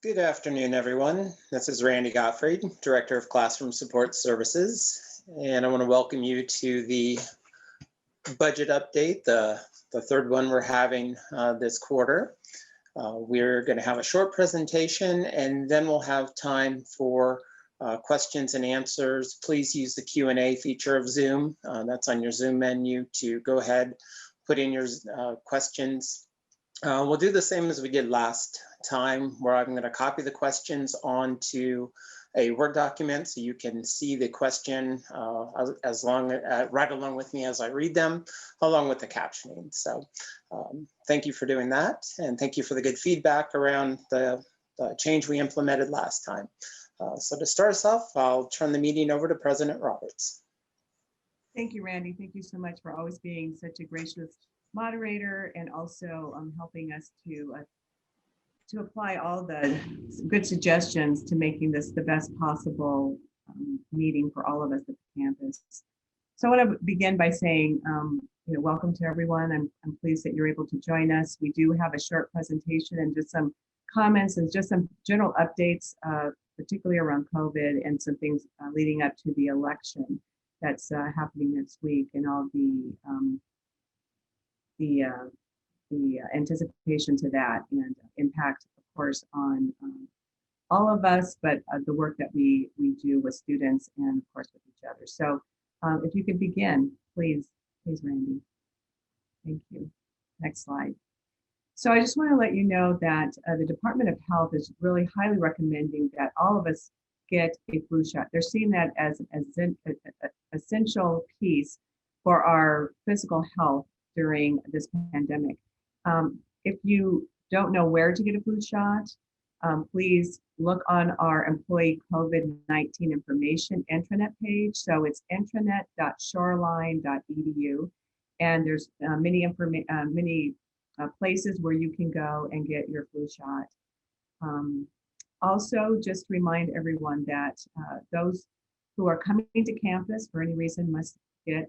Good afternoon, everyone. This is Randy Gottfried, Director of Classroom Support Services, and I want to welcome you to the budget update, the third one we're having this quarter. We're going to have a short presentation, and then we'll have time for questions and answers. Please use the Q&A feature of Zoom. That's on your Zoom menu to go ahead, put in your questions. We'll do the same as we did last time, where I'm going to copy the questions onto a Word document so you can see the question right along with me as I read them, along with the captioning. So thank you for doing that, and thank you for the good feedback around the change we implemented last time. So to start us off, I'll turn the meeting over to President Roberts. Thank you, Randy. Thank you so much for always being such a gracious moderator and also helping us to apply all the good suggestions to making this the best possible meeting for all of us at the campus. So I want to begin by saying, welcome to everyone. I'm pleased that you're able to join us. We do have a short presentation and just some comments and just some general updates, particularly around COVID and some things leading up to the election that's happening next week, and all the anticipation to that and impact, of course, on all of us, but the work that we do with students and, of course, with each other. So if you could begin, please, Randy. Thank you. Next slide. So I just want to let you know that the Department of Health is really highly recommending that all of us get a flu shot. They're seeing that as an essential piece for our physical health during this pandemic. If you don't know where to get a flu shot, please look on our employee COVID-19 information intranet page. So it's intranet.shoreline.edu, and there's many places where you can go and get your flu shot. Also, just remind everyone that those who are coming to campus for any reason must get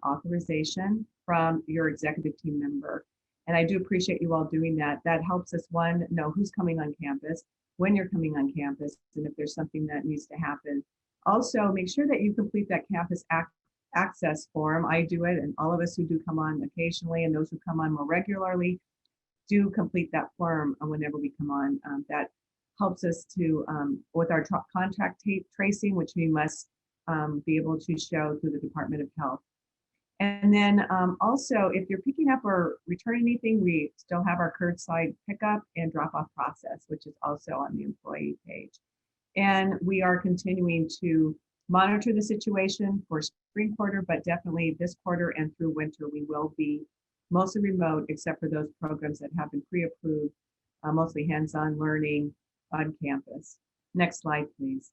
authorization from your executive team member. And I do appreciate you all doing that. That helps us, one, know who's coming on campus, when you're coming on campus, and if there's something that needs to happen. Also, make sure that you complete that campus access form. I do it, and all of us who do come on occasionally and those who come on more regularly do complete that form whenever we come on. That helps us to, with our contact tracing, which we must be able to show through the Department of Health. And then also, if you're picking up or returning anything, we still have our curbside pickup and drop-off process, which is also on the employee page. And we are continuing to monitor the situation for spring quarter, but definitely this quarter and through winter, we will be mostly remote, except for those programs that have been pre-approved, mostly hands-on learning on campus. Next slide, please.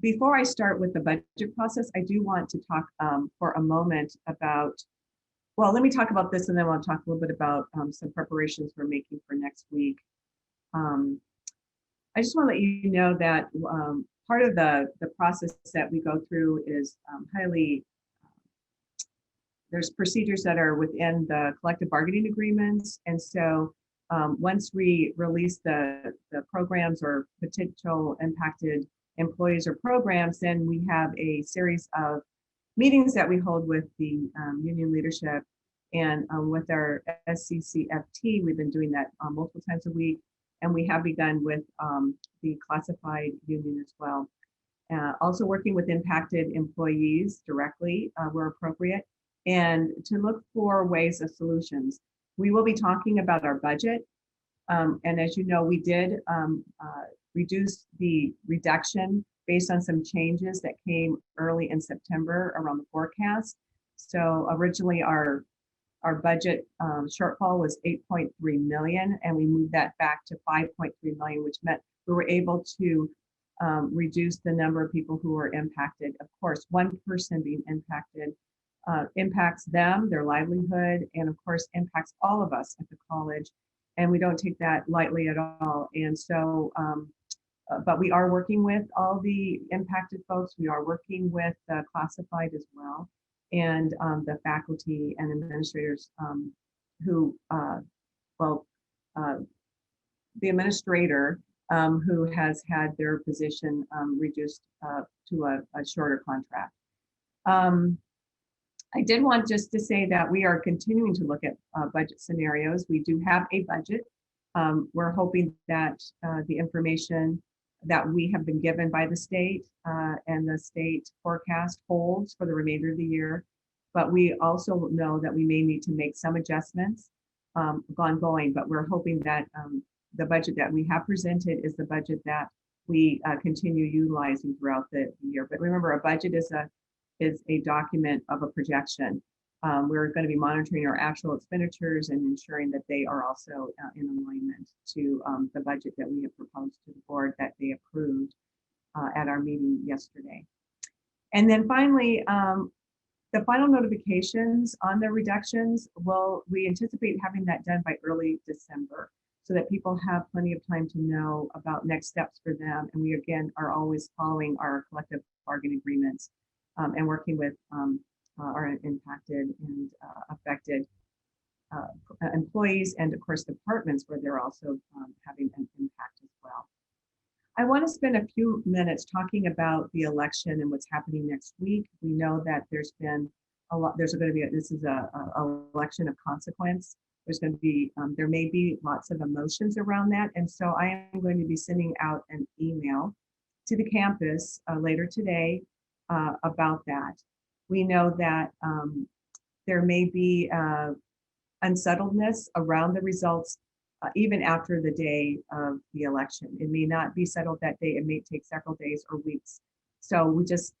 Before I start with the budget process, I do want to talk for a moment about, well, let me talk about this and then I'll talk a little bit about some preparations we're making for next week. I just want to let you know that part of the process that we go through is there's procedures that are within the collective bargaining agreements. And so once we release the programs or potential impacted employees or programs, then we have a series of meetings that we hold with the union leadership and with our SCCFT. We've been doing that multiple times a week, and we have begun with the classified union as well. Also working with impacted employees directly where appropriate, and to look for ways of solutions. We will be talking about our budget, and as you know, we did reduce the reduction based on some changes that came early in September around the forecast. So originally our budget shortfall was 8.3 million, and we moved that back to 5.3 million, which meant we were able to reduce the number of people who were impacted. Of course, one person being impacted impacts them, their livelihood, and of course impacts all of us at the college. And we don't take that lightly at all. And so, but we are working with all the impacted folks. We are working with the classified as well, and the faculty and administrators who the administrator who has had their position reduced to a shorter contract. I did want just to say that we are continuing to look at budget scenarios. We do have a budget. We're hoping that the information that we have been given by the state and the state forecast holds for the remainder of the year. But we also know that we may need to make some adjustments ongoing, but we're hoping that the budget that we have presented is the budget that we continue utilizing throughout the year. But remember, a budget is a document of a projection. We're going to be monitoring our actual expenditures and ensuring that they are also in alignment to the budget that we have proposed to the board that they approved at our meeting yesterday. And then finally, the final notifications on the reductions, we anticipate having that done by early December so that people have plenty of time to know about next steps for them. And we, again, are always following our collective bargaining agreements and working with our impacted and affected employees and, of course, departments where they're also having an impact as well. I want to spend a few minutes talking about the election and what's happening next week. We know that there's been a lot, this is a election of consequence. There's going to be, there may be lots of emotions around that. And so I am going to be sending out an email to the campus later today about that. We know that there may be unsettledness around the results even after the day of the election. It may not be settled that day. It may take several days or weeks. So we just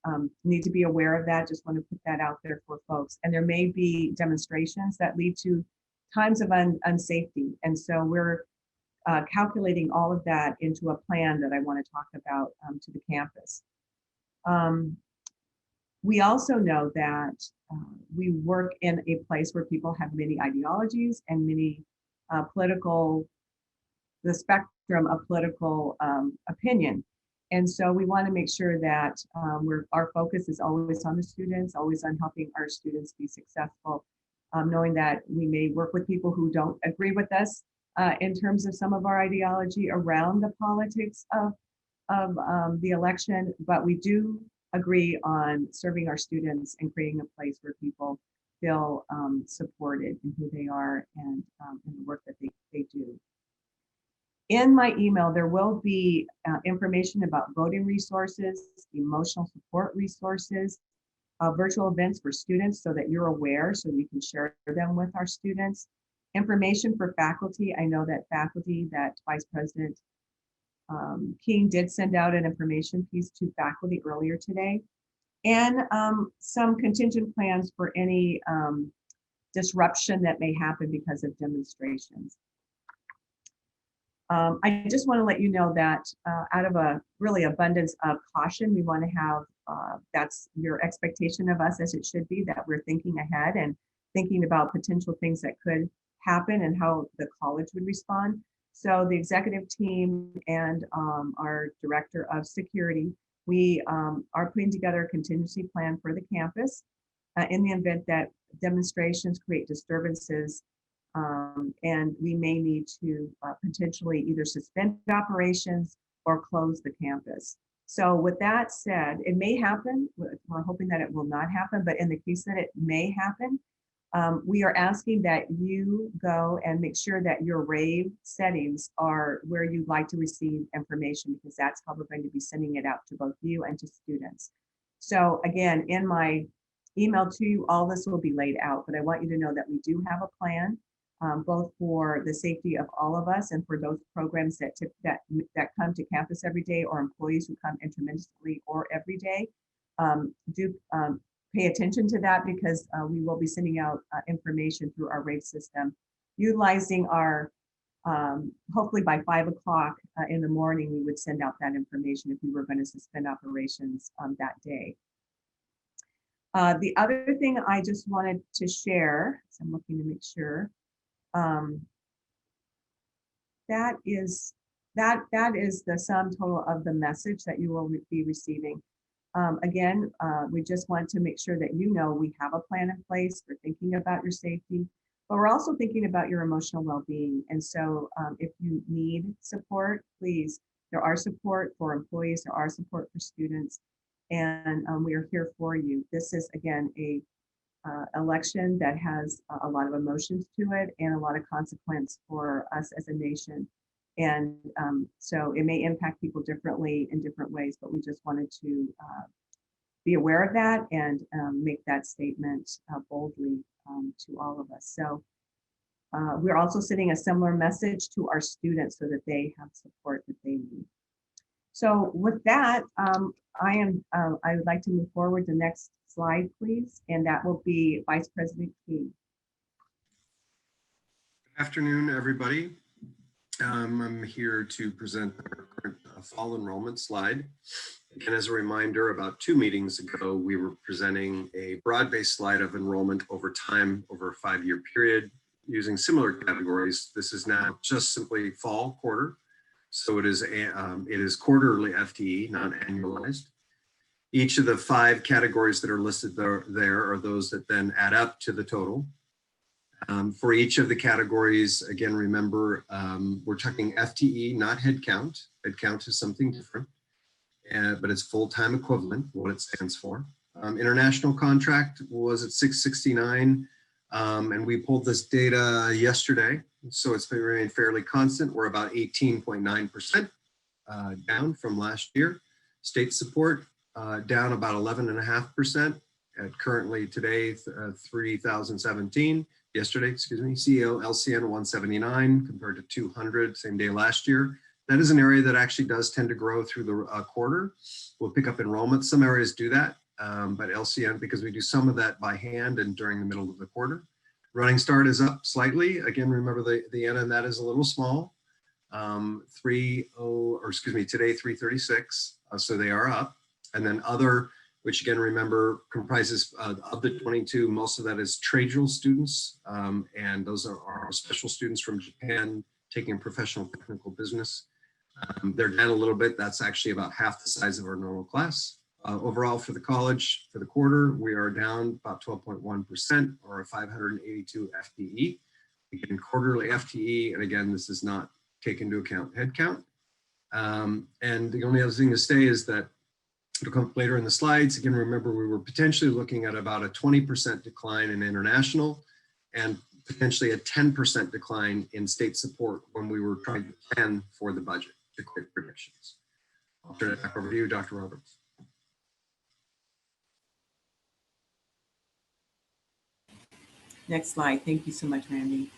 need to be aware of that. Just want to put that out there for folks. And there may be demonstrations that lead to times of unsafety. And so we're calculating all of that into a plan that I want to talk about to the campus. We also know that we work in a place where people have many ideologies and many the spectrum of political opinion. And so we want to make sure that our focus is always on the students, always on helping our students be successful, knowing that we may work with people who don't agree with us in terms of some of our ideology around the politics of the election, but we do agree on serving our students and creating a place where people feel supported in who they are and in the work that they do. In my email, there will be information about voting resources, emotional support resources, virtual events for students so that you're aware, so we can share them with our students. Information for faculty. I know that faculty, that Vice President King did send out an information piece to faculty earlier today. And some contingent plans for any disruption that may happen because of demonstrations. I just want to let you know that out of a really abundance of caution, we want to have, that's your expectation of us as it should be, that we're thinking ahead and thinking about potential things that could happen and how the college would respond. So the executive team and our director of security, we are putting together a contingency plan for the campus in the event that demonstrations create disturbances and we may need to potentially either suspend operations or close the campus. So with that said, it may happen. We're hoping that it will not happen, but in the case that it may happen, we are asking that you go and make sure that your rave settings are where you'd like to receive information, because that's how we're going to be sending it out to both you and to students. So again, in my email to you, all this will be laid out, but I want you to know that we do have a plan, both for the safety of all of us and for those programs that come to campus every day, or employees who come intermittently or every day. Do pay attention to that, because we will be sending out information through our rave system, utilizing our, hopefully by 5 o'clock in the morning, we would send out that information if we were going to suspend operations that day. The other thing I just wanted to share, so I'm looking to make sure, that is the sum total of the message that you will be receiving. Again, we just want to make sure that you know we have a plan in place for thinking about your safety. But we're also thinking about your emotional well-being. And so if you need support, please, there are support for employees, there are support for students, and we are here for you. This is, again, a election that has a lot of emotions to it and a lot of consequence for us as a nation. And so it may impact people differently in different ways, but we just wanted to be aware of that and make that statement boldly to all of us. So we're also sending a similar message to our students so that they have support that they need. So with that, I would like to move forward to the next slide, please, and that will be Vice President King. Good afternoon, everybody. I'm here to present our current fall enrollment slide. And as a reminder, about 2 meetings ago, we were presenting a broad-based slide of enrollment over time, over a 5-year period, using similar categories. This is now just simply fall quarter. So it is quarterly FTE, not annualized. Each of the 5 categories that are listed there are those that then add up to the total. For each of the categories, again, remember, we're talking FTE, not headcount. Headcount is something different, but it's full-time equivalent, what it stands for. International contract was at 669, and we pulled this data yesterday, so it's been remained fairly constant. We're about 18.9% down from last year. State support down about 11.5%. Currently today, 3,017. Yesterday, excuse me, CEO LCN 179 compared to 200 same day last year. That is an area that actually does tend to grow through the quarter. We'll pick up enrollment. Some areas do that, but LCN, because we do some of that by hand and during the middle of the quarter. Running Start is up slightly. Again, remember the N on that is a little small. Today 336, so they are up. And then other, which again, remember, comprises of the 22, most of that is Tradejewel students. And those are our special students from Japan taking professional technical business. They're down a little bit. That's actually about half the size of our normal class. Overall for the college, for the quarter, we are down about 12.1% or a 582 FTE. Again, quarterly FTE, and again, this does not take into account headcount. And the only other thing to say is that it'll come later in the slides. Again, remember, we were potentially looking at about a 20% decline in international and potentially a 10% decline in state support when we were trying to plan for the budget, the quick predictions. I'll turn it back over to you, Dr. Roberts. Next slide. Thank you so much, Randy.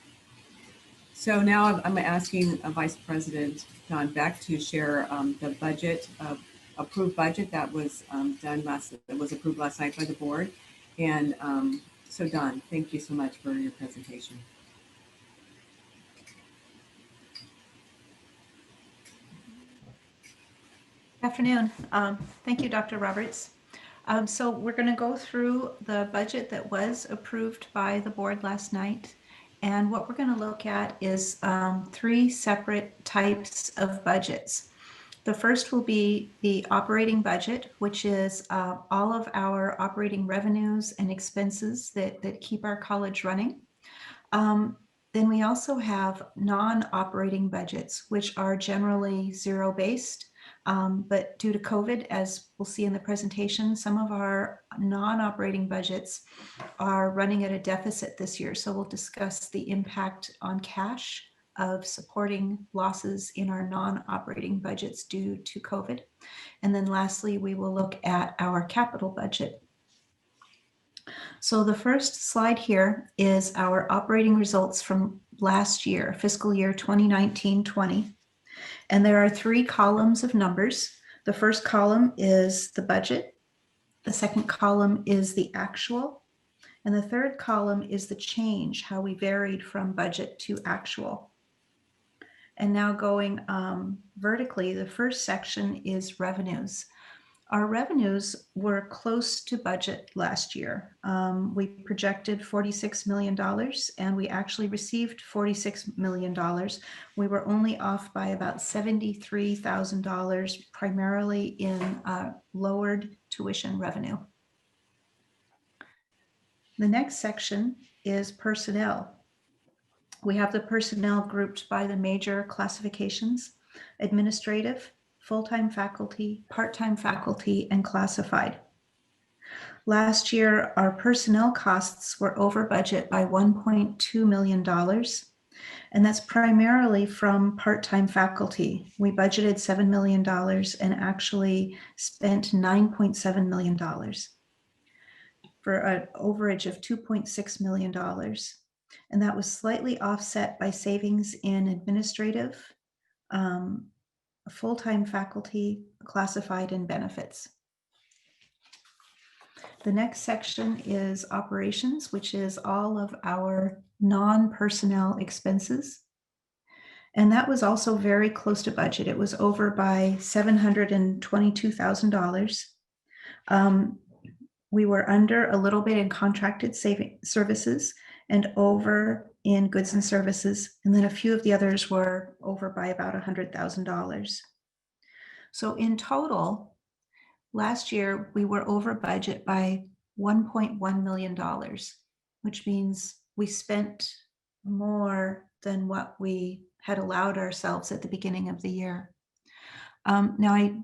So now I'm asking Vice President Don Beck to share the budget, approved budget that was approved last night by the board. And so Don, thank you so much for your presentation. Afternoon. Thank you, Dr. Roberts. So we're going to go through the budget that was approved by the board last night. And what we're going to look at is 3 separate types of budgets. The first will be the operating budget, which is all of our operating revenues and expenses that keep our college running. Then we also have non-operating budgets, which are generally zero-based. But due to COVID, as we'll see in the presentation, some of our non-operating budgets are running at a deficit this year. So we'll discuss the impact on cash of supporting losses in our non-operating budgets due to COVID. And then lastly, we will look at our capital budget. So the first slide here is our operating results from last year, fiscal year 2019-20. And there are 3 columns of numbers. The first column is the budget. The second column is the actual. And the third column is the change, how we varied from budget to actual. And now going vertically, the first section is revenues. Our revenues were close to budget last year. We projected $46 million and we actually received $46 million. We were only off by about $73,000, primarily in lowered tuition revenue. The next section is personnel. We have the personnel grouped by the major classifications: administrative, full-time faculty, part-time faculty, and classified. Last year, our personnel costs were over budget by $1.2 million, and that's primarily from part-time faculty. We budgeted $7 million and actually spent $9.7 million for an overage of $2.6 million. And that was slightly offset by savings in administrative, full-time faculty, classified, and benefits. The next section is operations, which is all of our non-personnel expenses. And that was also very close to budget. It was over by $722,000. We were under a little bit in contracted services and over in goods and services. And then a few of the others were over by about $100,000. So in total, last year, we were over budget by $1.1 million, which means we spent more than what we had allowed ourselves at the beginning of the year. Now,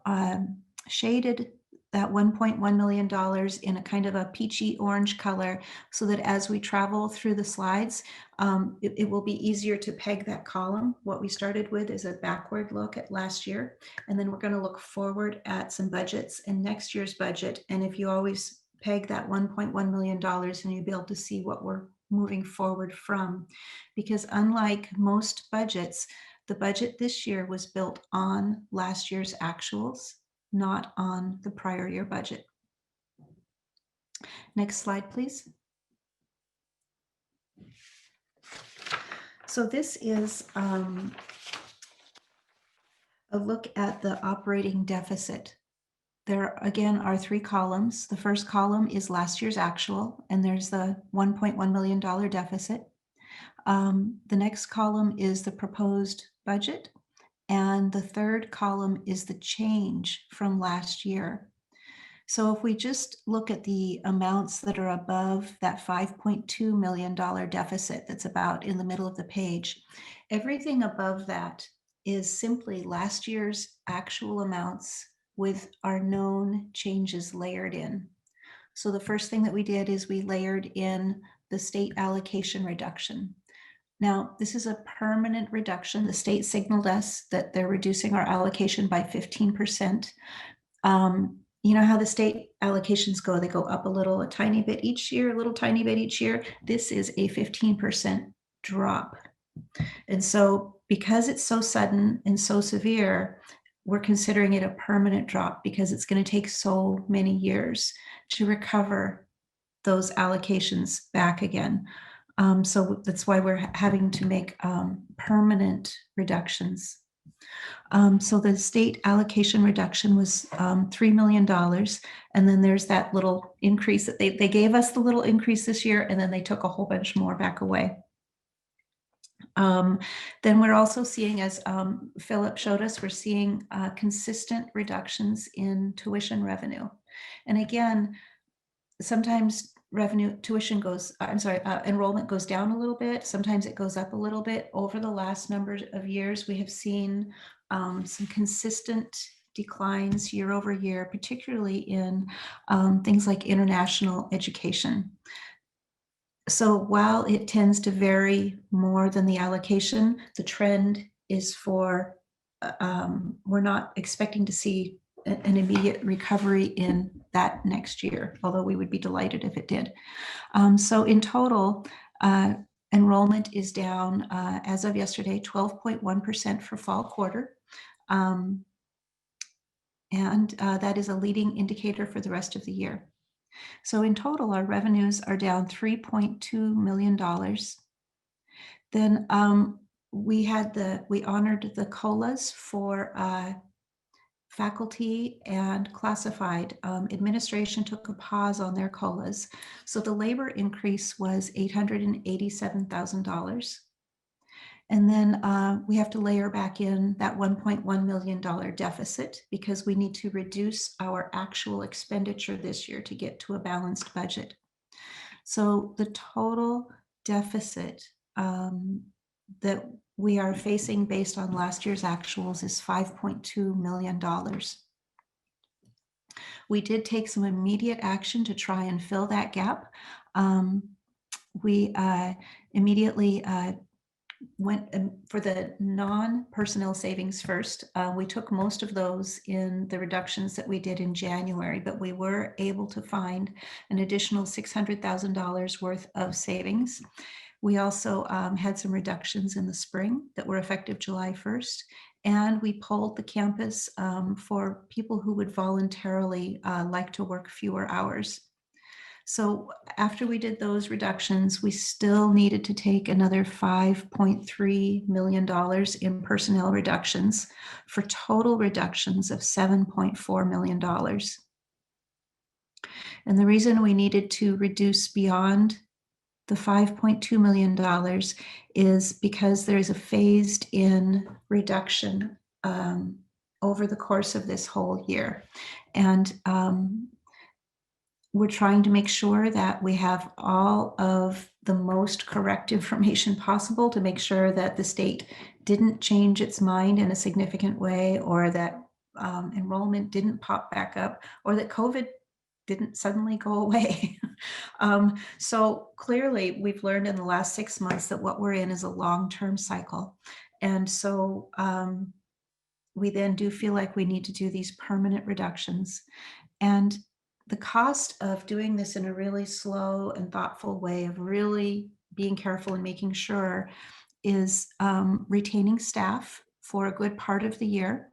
I shaded that $1.1 million in a kind of a peachy orange color so that as we travel through the slides, it will be easier to peg that column. What we started with is a backward look at last year, and then we're going to look forward at some budgets and next year's budget. And if you always peg that $1.1 million, and you'll be able to see what we're moving forward from, because unlike most budgets, the budget this year was built on last year's actuals, not on the prior year budget. Next slide, please. So this is a look at the operating deficit. There again are three columns. The first column is last year's actual, and there's the $1.1 million deficit. The next column is the proposed budget. And the third column is the change from last year. So if we just look at the amounts that are above that $5.2 million deficit that's about in the middle of the page, everything above that is simply last year's actual amounts with our known changes layered in. So the first thing that we did is we layered in the state allocation reduction. Now, this is a permanent reduction. The state signaled us that they're reducing our allocation by 15%. You know how the state allocations go, they go up a little, a tiny bit each year, a little tiny bit each year. This is a 15% drop. And so because it's so sudden and so severe, we're considering it a permanent drop because it's going to take so many years to recover those allocations back again. So that's why we're having to make permanent reductions. So the state allocation reduction was $3 million. And then there's that little increase that they gave us the little increase this year, and then they took a whole bunch more back away. Then we're also seeing, as Philip showed us, we're seeing consistent reductions in tuition revenue. And again, sometimes enrollment goes down a little bit. Sometimes it goes up a little bit. Over the last number of years, we have seen some consistent declines year over year, particularly in things like international education. So while it tends to vary more than the allocation, the trend is for, we're not expecting to see an immediate recovery in that next year, although we would be delighted if it did. So in total, enrollment is down as of yesterday, 12.1% for fall quarter. And that is a leading indicator for the rest of the year. So in total, our revenues are down $3.2 million. Then we honored the COLAs for faculty and classified. Administration took a pause on their COLAs. So the labor increase was $887,000. And then we have to layer back in that $1.1 million deficit because we need to reduce our actual expenditure this year to get to a balanced budget. So the total deficit that we are facing based on last year's actuals is $5.2 million. We did take some immediate action to try and fill that gap. We immediately went for the non-personnel savings first. We took most of those in the reductions that we did in January, but we were able to find an additional $600,000 worth of savings. We also had some reductions in the spring that were effective July 1st. And we polled the campus for people who would voluntarily like to work fewer hours. So after we did those reductions, we still needed to take another $5.3 million in personnel reductions for total reductions of $7.4 million. And the reason we needed to reduce beyond the $5.2 million is because there is a phased in reduction over the course of this whole year. And we're trying to make sure that we have all of the most correct information possible to make sure that the state didn't change its mind in a significant way, or that enrollment didn't pop back up, or that COVID didn't suddenly go away. So clearly we've learned in the last 6 months that what we're in is a long-term cycle. And so we then do feel like we need to do these permanent reductions. And the cost of doing this in a really slow and thoughtful way, of really being careful and making sure, is retaining staff for a good part of the year,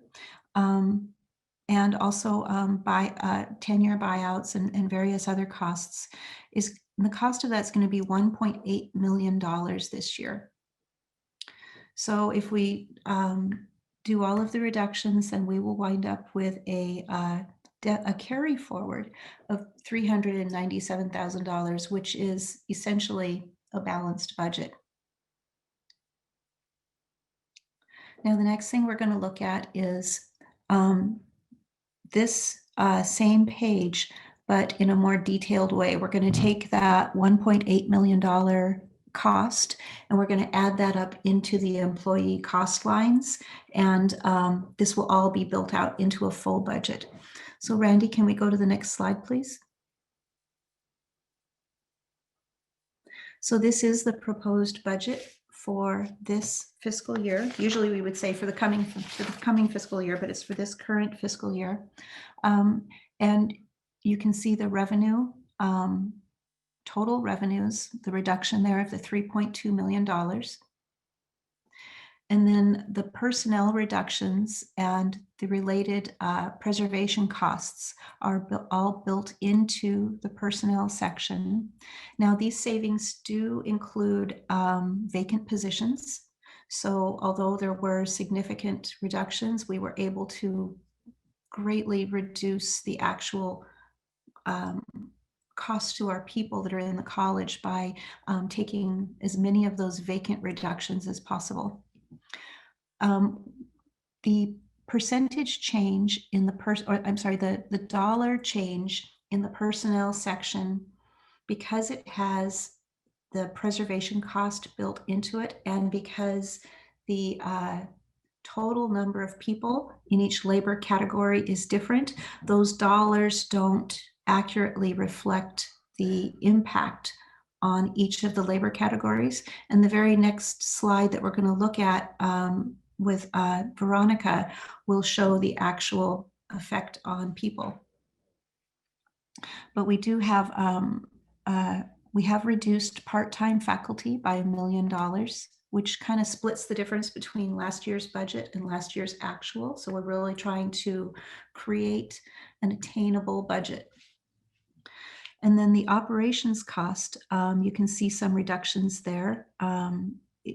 and also by 10-year buyouts and various other costs. The cost of that's going to be $1.8 million this year. So if we do all of the reductions, then we will wind up with a carry forward of $397,000, which is essentially a balanced budget. Now, the next thing we're going to look at is this same page, but in a more detailed way. We're going to take that $1.8 million cost, and we're going to add that up into the employee cost lines. And this will all be built out into a full budget. So Randy, can we go to the next slide, please? So this is the proposed budget for this fiscal year. Usually we would say for the coming fiscal year, but it's for this current fiscal year. And you can see the revenue, total revenues, the reduction there of the $3.2 million. And then the personnel reductions and the related preservation costs are all built into the personnel section. Now, these savings do include vacant positions. So although there were significant reductions, we were able to greatly reduce the actual cost to our people that are in the college by taking as many of those vacant reductions as possible. The percentage change in the dollar change in the personnel section, because it has the preservation cost built into it, and because the total number of people in each labor category is different, those dollars don't accurately reflect the impact on each of the labor categories. And the very next slide that we're going to look at with Veronica will show the actual effect on people. But we do have, we have reduced part-time faculty by $1 million, which kind of splits the difference between last year's budget and last year's actual. So we're really trying to create an attainable budget. And then the operations cost, you can see some reductions there.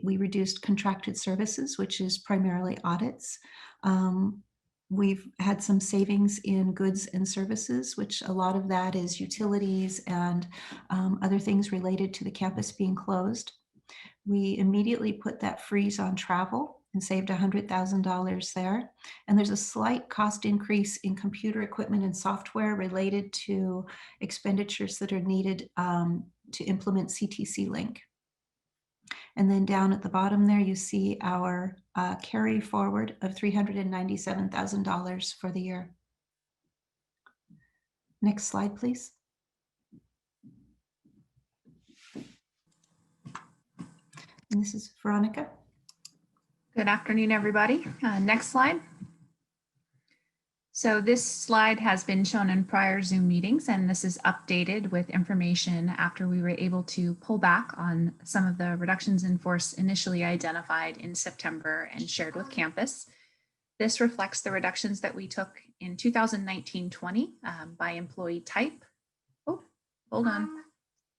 We reduced contracted services, which is primarily audits. We've had some savings in goods and services, which a lot of that is utilities and other things related to the campus being closed. We immediately put that freeze on travel and saved $100,000 there. And there's a slight cost increase in computer equipment and software related to expenditures that are needed to implement CTC Link. And then down at the bottom there, you see our carry forward of $397,000 for the year. Next slide, please. And this is Veronica. Good afternoon, everybody. Next slide. So this slide has been shown in prior Zoom meetings, and this is updated with information after we were able to pull back on some of the reductions in force initially identified in September and shared with campus. This reflects the reductions that we took in 2019-20 by employee type. Oh, hold on.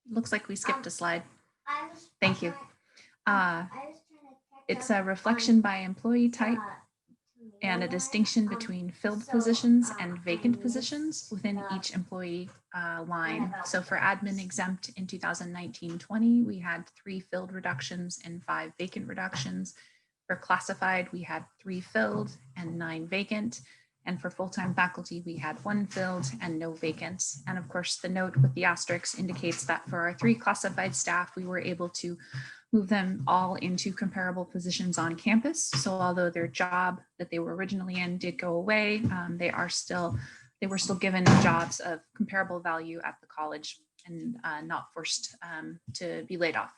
Looks like we skipped a slide. Thank you. It's a reflection by employee type and a distinction between filled positions and vacant positions within each employee line. So for admin exempt in 2019-20, we had 3 filled reductions and 5 vacant reductions. For classified, we had 3 filled and 9 vacant. And for full-time faculty, we had 1 filled and no vacants. And of course, the note with the asterisks indicates that for our 3 classified staff, we were able to move them all into comparable positions on campus. So although their job that they were originally in did go away, they were still given jobs of comparable value at the college and not forced to be laid off.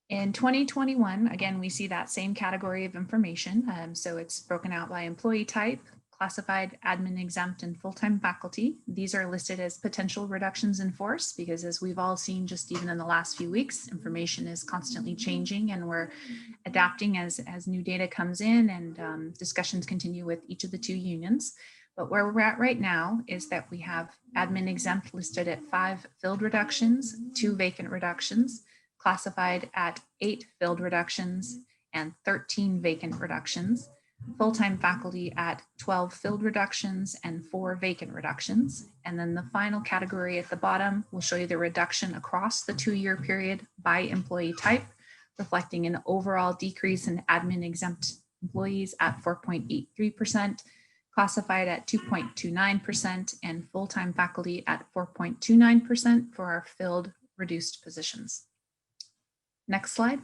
In 2021, again, we see that same category of information. So it's broken out by employee type, classified, admin exempt, and full-time faculty. These are listed as potential reductions in force because, as we've all seen just even in the last few weeks, information is constantly changing and we're adapting as new data comes in and discussions continue with each of the 2 unions. But where we're at right now is that we have admin exempt listed at 5 filled reductions, 2 vacant reductions, classified at 8 filled reductions and 13 vacant reductions. Full-time faculty at 12 filled reductions and 4 vacant reductions. And then the final category at the bottom will show you the reduction across the 2-year period by employee type, reflecting an overall decrease in admin exempt employees at 4.83%, classified at 2.29%, and full-time faculty at 4.29% for our filled reduced positions. Next slide.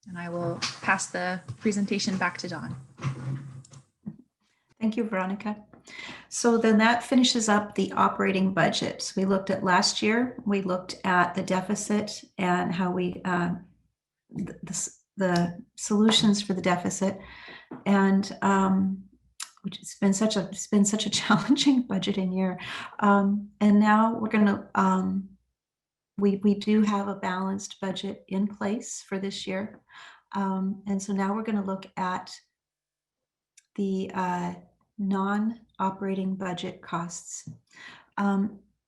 And I will pass the presentation back to Dawn. Thank you, Veronica. So then that finishes up the operating budgets. We looked at last year, we looked at the deficit and how we, the solutions for the deficit, and which it's been such a challenging budgeting year. And now we're gonna, we do have a balanced budget in place for this year. And so now we're going to look at the non-operating budget costs.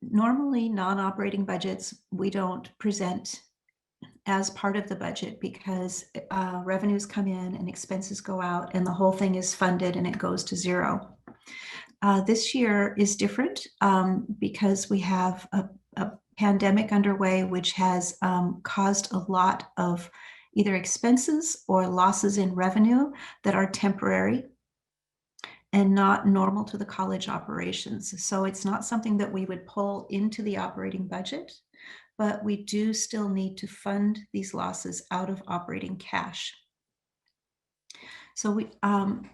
Normally, non-operating budgets, we don't present as part of the budget because revenues come in and expenses go out and the whole thing is funded and it goes to zero. This year is different because we have a pandemic underway, which has caused a lot of either expenses or losses in revenue that are temporary and not normal to the college operations. So it's not something that we would pull into the operating budget, but we do still need to fund these losses out of operating cash. So we,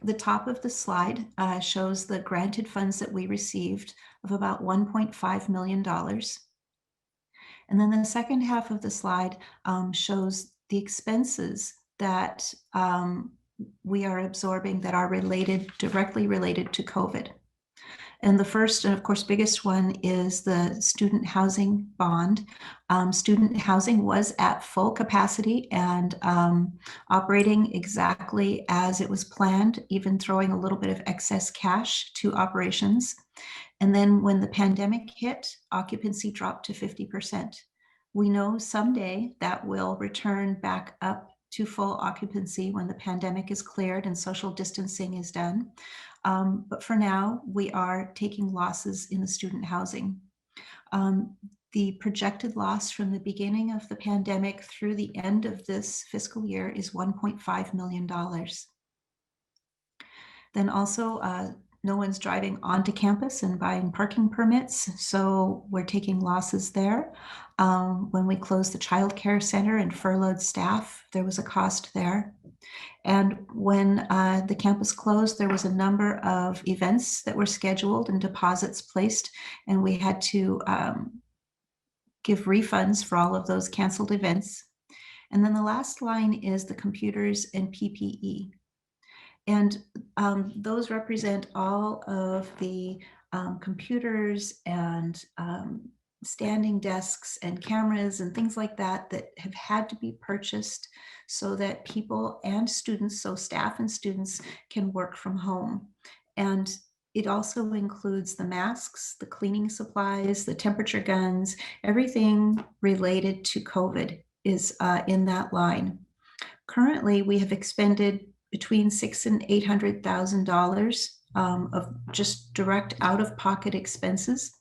the top of the slide shows the granted funds that we received of about $1.5 million. And then the second half of the slide shows the expenses that we are absorbing that are directly related to COVID. And the first and of course biggest one is the student housing bond. Student housing was at full capacity and operating exactly as it was planned, even throwing a little bit of excess cash to operations. And then when the pandemic hit, occupancy dropped to 50%. We know someday that will return back up to full occupancy when the pandemic is cleared and social distancing is done. But for now, we are taking losses in the student housing. The projected loss from the beginning of the pandemic through the end of this fiscal year is $1.5 million. Then also no one's driving onto campus and buying parking permits, so we're taking losses there. When we closed the child care center and furloughed staff, there was a cost there. And when the campus closed, there was a number of events that were scheduled and deposits placed, and we had to give refunds for all of those canceled events. And then the last line is the computers and PPE. And those represent all of the computers and standing desks and cameras and things like that that have had to be purchased so that people and students, so staff and students, can work from home. And it also includes the masks, the cleaning supplies, the temperature guns, everything related to COVID is in that line. Currently, we have expended between $600,000 and $800,000 of just direct out-of-pocket expenses.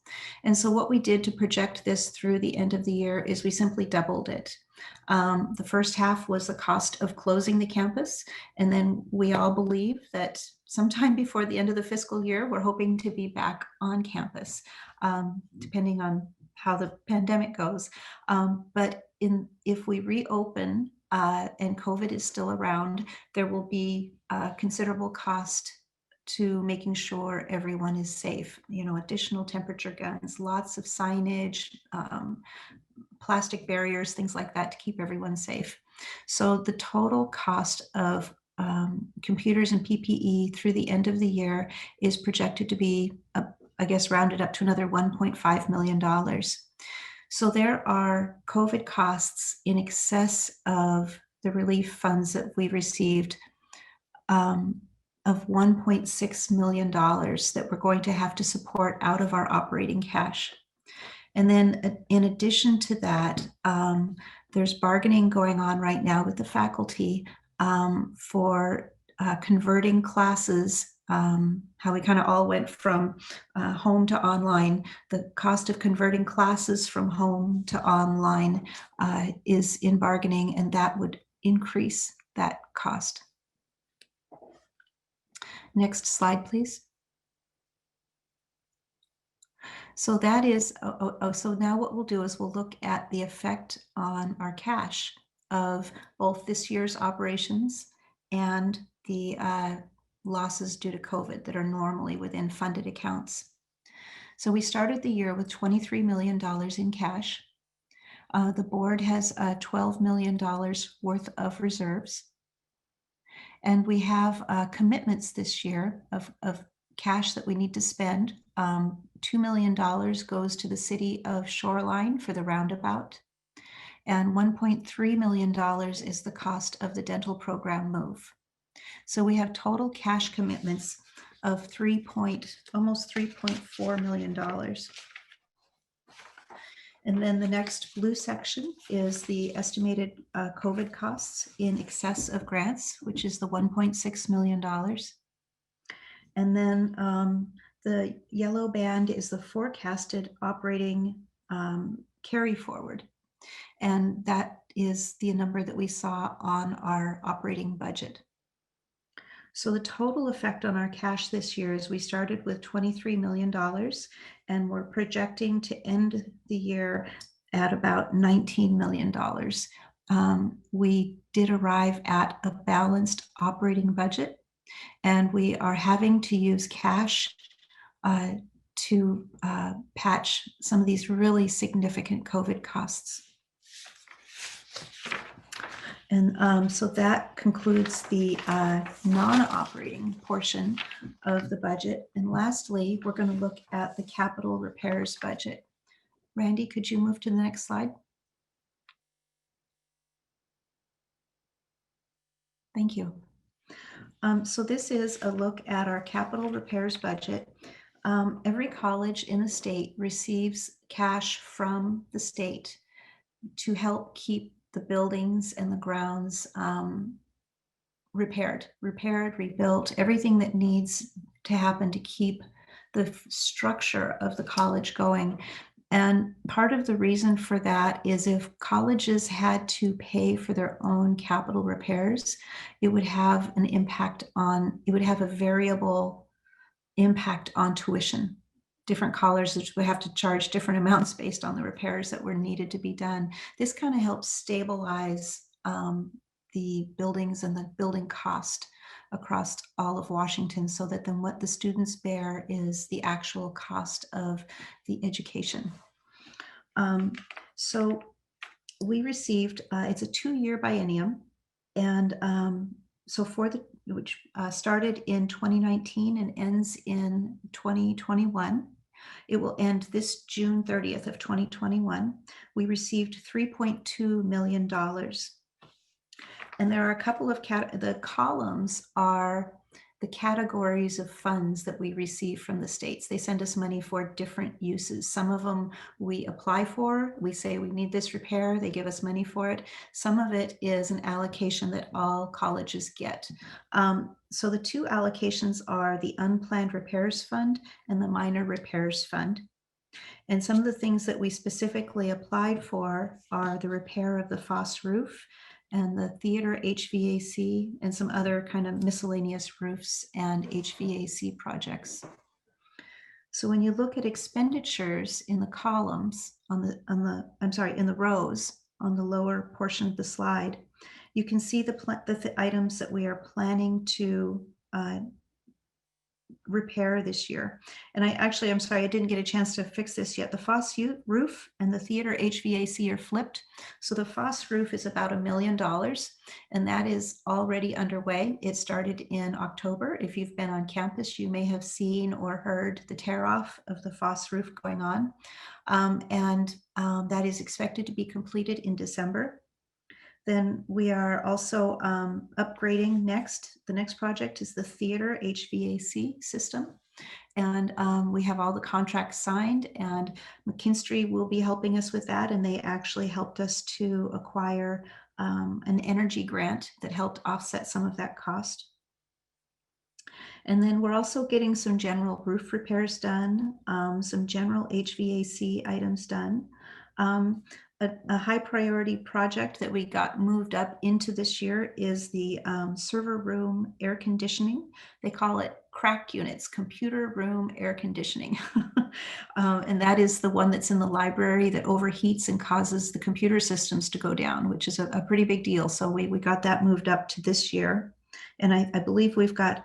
And so what we did to project this through the end of the year is we simply doubled it. The first half was the cost of closing the campus, and then we all believe that sometime before the end of the fiscal year, we're hoping to be back on campus, depending on how the pandemic goes. But if we reopen and COVID is still around, there will be a considerable cost to making sure everyone is safe. You know, additional temperature guns, lots of signage, plastic barriers, things like that to keep everyone safe. So the total cost of computers and PPE through the end of the year is projected to be, I guess, rounded up to another $1.5 million. So there are COVID costs in excess of the relief funds that we received of $1.6 million that we're going to have to support out of our operating cash. And then in addition to that, there's bargaining going on right now with the faculty for converting classes, how we kind of all went from home to online. The cost of converting classes from home to online is in bargaining, and that would increase that cost. Next slide, please. So that is, so now what we'll do is we'll look at the effect on our cash of both this year's operations and the losses due to COVID that are normally within funded accounts. So we started the year with $23 million in cash. The board has $12 million worth of reserves. And we have commitments this year of cash that we need to spend. $2 million goes to the city of Shoreline for the roundabout. And $1.3 million is the cost of the dental program move. So we have total cash commitments of almost $3.4 million. And then the next blue section is the estimated COVID costs in excess of grants, which is the $1.6 million. And then the yellow band is the forecasted operating carry forward. And that is the number that we saw on our operating budget. So the total effect on our cash this year is we started with $23 million and we're projecting to end the year at about $19 million. We did arrive at a balanced operating budget, and we are having to use cash to patch some of these really significant COVID costs. And so that concludes the non-operating portion of the budget. And lastly, we're going to look at the capital repairs budget. Randy, could you move to the next slide? Thank you. So this is a look at our capital repairs budget. Every college in the state receives cash from the state to help keep the buildings and the grounds repaired, rebuilt, everything that needs to happen to keep the structure of the college going. And part of the reason for that is if colleges had to pay for their own capital repairs, it would have an impact on, it would have a variable impact on tuition. Different colleges would have to charge different amounts based on the repairs that were needed to be done. This kind of helps stabilize the buildings and the building cost across all of Washington, so that then what the students bear is the actual cost of the education. So we received, it's a 2-year biennium, and so for the, which started in 2019 and ends in 2021. It will end this June 30th of 2021. We received $3.2 million. And there are a couple of, the columns are the categories of funds that we receive from the states. They send us money for different uses. Some of them we apply for, we say we need this repair, they give us money for it. Some of it is an allocation that all colleges get. So the two allocations are the Unplanned Repairs Fund and the Minor Repairs Fund. And some of the things that we specifically applied for are the repair of the Foss roof and the theater HVAC and some other kind of miscellaneous roofs and HVAC projects. So when you look at expenditures in the columns in the rows on the lower portion of the slide, you can see the items that we are planning to repair this year. And I'm sorry, I didn't get a chance to fix this yet. The Foss roof and the theater HVAC are flipped. So the Foss roof is about $1 million, and that is already underway. It started in October. If you've been on campus, you may have seen or heard the tear off of the Foss roof going on. That is expected to be completed in December. Then we are also upgrading next. The next project is the theater HVAC system. And we have all the contracts signed, and McKinstry will be helping us with that. And they actually helped us to acquire an energy grant that helped offset some of that cost. And then we're also getting some general roof repairs done, some general HVAC items done. A high priority project that we got moved up into this year is the server room air conditioning. They call it CRAC units, computer room air conditioning. And that is the one that's in the library that overheats and causes the computer systems to go down, which is a pretty big deal. So we got that moved up to this year. And I believe we've got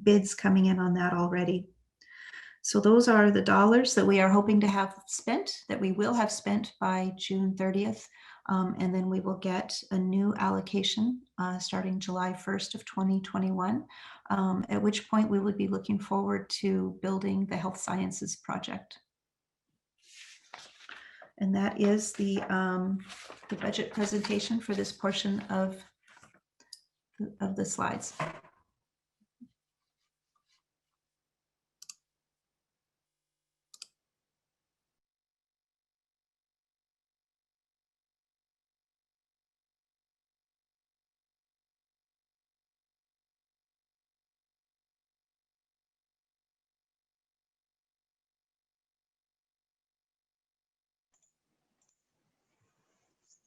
bids coming in on that already. So those are the dollars that we are hoping to have spent, that we will have spent by June 30th. And then we will get a new allocation starting July 1st of 2021, at which point we would be looking forward to building the health sciences project. And that is the budget presentation for this portion of the slides.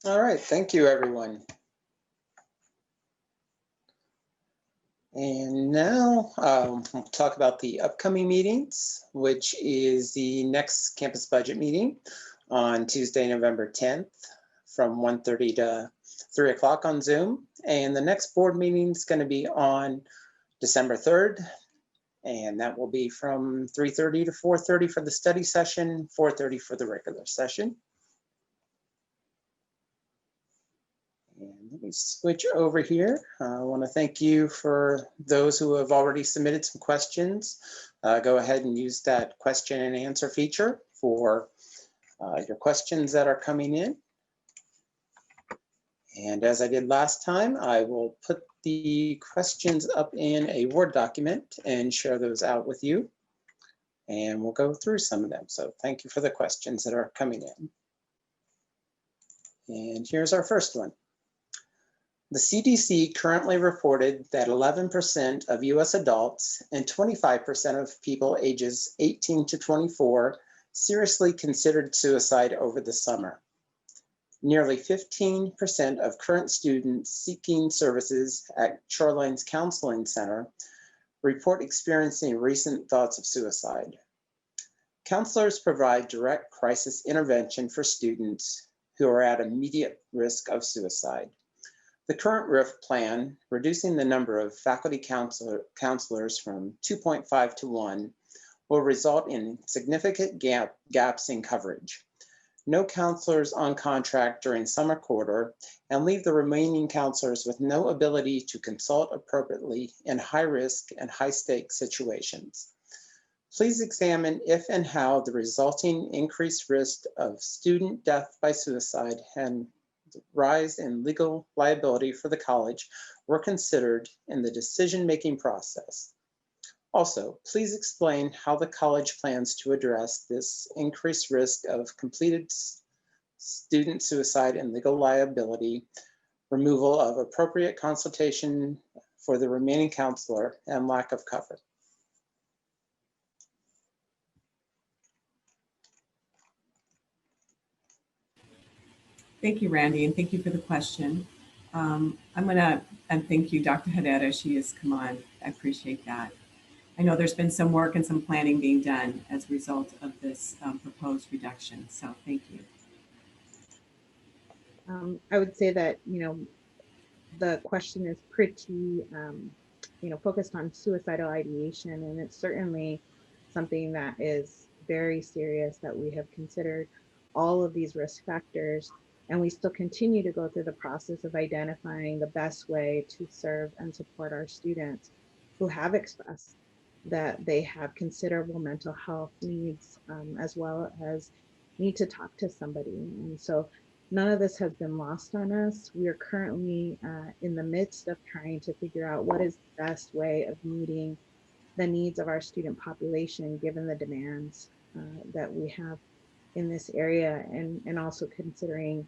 All right, thank you, everyone. And now we'll talk about the upcoming meetings, which is the next campus budget meeting on Tuesday, November 10th from 1:30 to 3 o'clock on Zoom. And the next board meeting is going to be on December 3rd. And that will be from 3:30 to 4:30 for the study session, 4:30 for the regular session. And let me switch over here. I want to thank you for those who have already submitted some questions. Go ahead and use that question and answer feature for your questions that are coming in. And as I did last time, I will put the questions up in a Word document and share those out with you. And we'll go through some of them. So thank you for the questions that are coming in. And here's our first one. The CDC currently reported that 11% of US adults and 25% of people ages 18 to 24 seriously considered suicide over the summer. Nearly 15% of current students seeking services at Shoreline's Counseling Center report experiencing recent thoughts of suicide. Counselors provide direct crisis intervention for students who are at immediate risk of suicide. The current RIF plan, reducing the number of faculty counselors from 2.5 to 1, will result in significant gaps in coverage. No counselors on contract during summer quarter, and leave the remaining counselors with no ability to consult appropriately in high risk and high stakes situations. Please examine if and how the resulting increased risk of student death by suicide and rise in legal liability for the college were considered in the decision-making process. Also, please explain how the college plans to address this increased risk of completed student suicide and legal liability, removal of appropriate consultation for the remaining counselor, and lack of cover. Thank you, Randy, and thank you for the question. I'm gonna, and thank you, Dr. Herrera, she has come on. I appreciate that. I know there's been some work and some planning being done as a result of this proposed reduction, so thank you. I would say that, the question is pretty, focused on suicidal ideation, and it's certainly something that is very serious, that we have considered all of these risk factors, and we still continue to go through the process of identifying the best way to serve and support our students who have expressed that they have considerable mental health needs, as well as need to talk to somebody. And so none of this has been lost on us. We are currently in the midst of trying to figure out what is the best way of meeting the needs of our student population, given the demands that we have in this area, and also considering,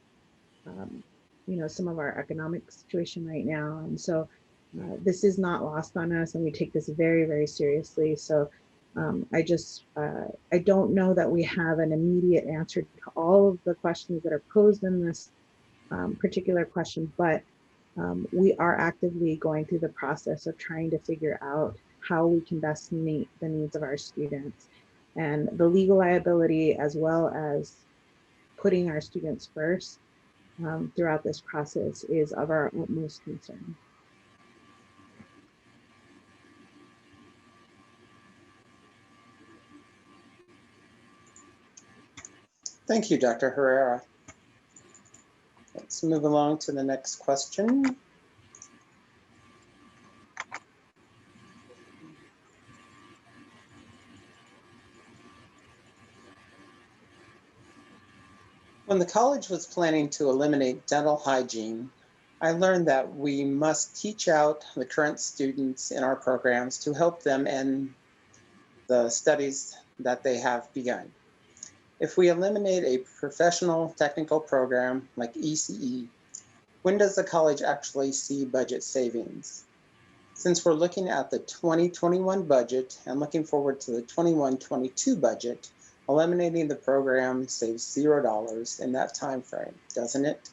some of our economic situation right now. And so this is not lost on us, and we take this very, very seriously. So I don't know that we have an immediate answer to all of the questions that are posed in this particular question, but we are actively going through the process of trying to figure out how we can best meet the needs of our students. And the legal liability, as well as putting our students first throughout this process, is of our utmost concern. Thank you, Dr. Herrera. Let's move along to the next question. When the college was planning to eliminate dental hygiene, I learned that we must teach out the current students in our programs to help them end the studies that they have begun. If we eliminate a professional technical program like ECE, when does the college actually see budget savings? Since we're looking at the 2021 budget and looking forward to the 21-22 budget, eliminating the program saves $0 in that time frame, doesn't it?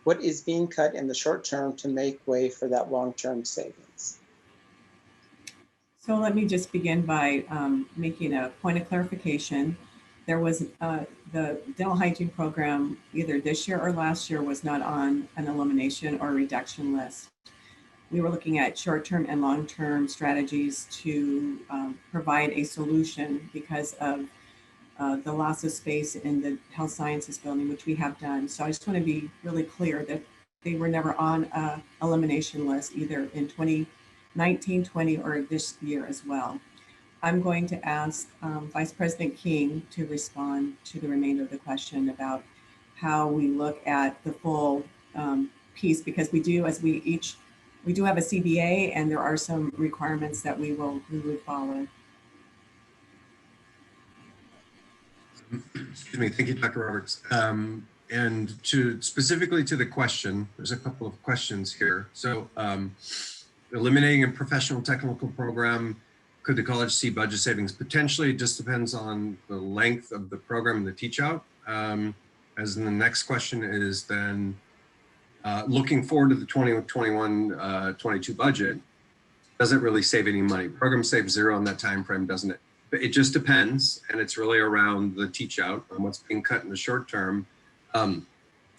What is being cut in the short term to make way for that long-term savings? So let me just begin by making a point of clarification. There was the dental hygiene program either this year or last year was not on an elimination or reduction list. We were looking at short-term and long-term strategies to provide a solution because of the loss of space in the health sciences building, which we have done. So I just want to be really clear that they were never on a elimination list, either in 2019, 20, or this year as well. I'm going to ask Vice President King to respond to the remainder of the question about how we look at the full piece, because we do, as we do have a CBA, and there are some requirements that we would follow. Excuse me. Thank you, Dr. Roberts. And specifically to the question, there's a couple of questions here. So eliminating a professional technical program, could the college see budget savings? Potentially. It just depends on the length of the program and the teach out. As in the next question is then looking forward to the 2021-22 budget. doesn't really save any money. Program saves zero in that time frame, doesn't it? But it just depends, and it's really around the teach out and what's being cut in the short term.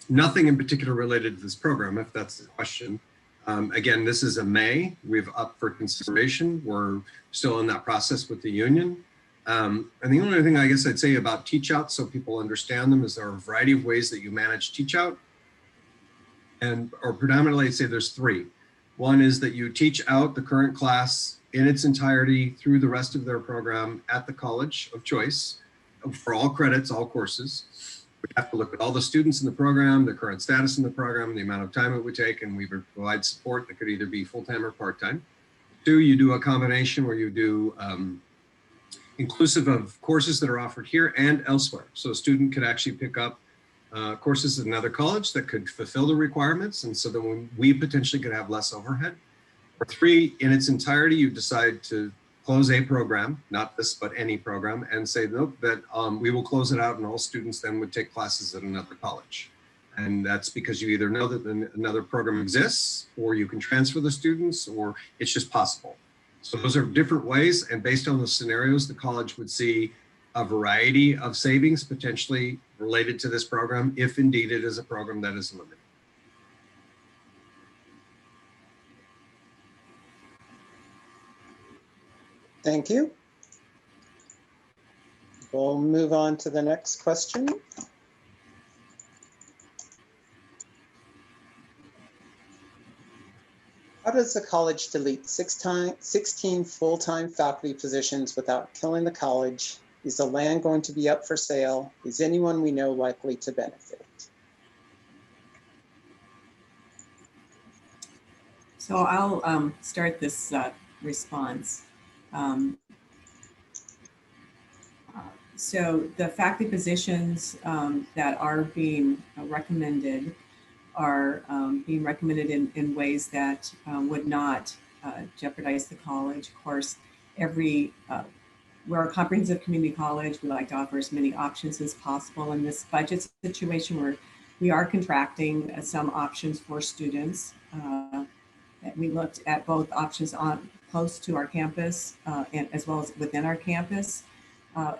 Nothing in particular related to this program, if that's the question. Again, this is a May. We've up for consideration. We're still in that process with the union. And the only thing I guess I'd say about teach out so people understand them is there are a variety of ways that you manage teach out. Or predominantly I'd say there's three. One is that you teach out the current class in its entirety through the rest of their program at the college of choice for all credits, all courses. We have to look at all the students in the program, the current status in the program, the amount of time it would take, and we provide support that could either be full-time or part-time. Two, you do a combination where you do inclusive of courses that are offered here and elsewhere. So a student could actually pick up courses at another college that could fulfill the requirements, and so then we potentially could have less overhead. Or three, in its entirety, you decide to close a program, not this, but any program, and say, nope, that we will close it out and all students then would take classes at another college. And that's because you either know that another program exists, or you can transfer the students, or it's just possible. So those are different ways, and based on the scenarios, the college would see a variety of savings potentially related to this program, if indeed it is a program that is limited. Thank you. We'll move on to the next question. How does the college delete 16 full-time faculty positions without killing the college? Is the land going to be up for sale? Is anyone we know likely to benefit? So I'll start this response. So the faculty positions that are being recommended are being recommended in ways that would not jeopardize the college. Of course, we're a comprehensive community college. We like to offer as many options as possible. In this budget situation where we are contracting some options for students, we looked at both options on close to our campus and as well as within our campus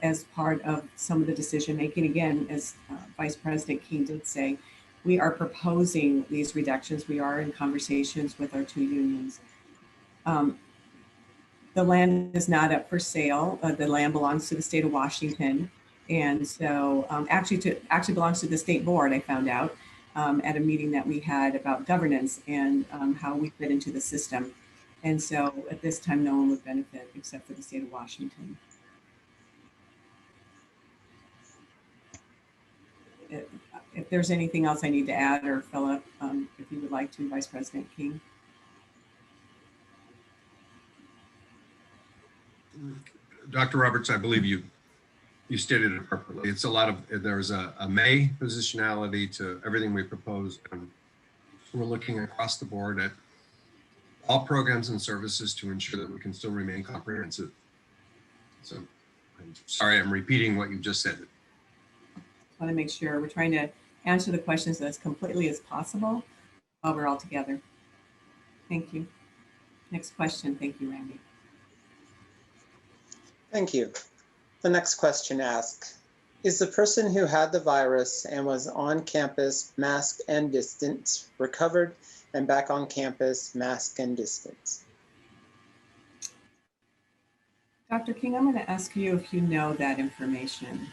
as part of some of the decision making. Again, as Vice President King did say, we are proposing these reductions. We are in conversations with our two unions. The land is not up for sale. The land belongs to the state of Washington. And so actually belongs to the state board, I found out at a meeting that we had about governance and how we fit into the system. And so at this time, no one would benefit except for the state of Washington. If there's anything else I need to add or Philip, if you would like to, Vice President King. Dr. Roberts, I believe you stated it appropriately. It's a lot of, there's a May positionality to everything we propose, and we're looking across the board at all programs and services to ensure that we can still remain comprehensive. So I'm sorry, I'm repeating what you just said. I want to make sure we're trying to answer the questions as completely as possible while we're all together. Thank you. Next question. Thank you, Randy. Thank you. The next question asks, is the person who had the virus and was on campus masked and distant recovered and back on campus masked and distant? Dr. King, I'm going to ask you if you know that information.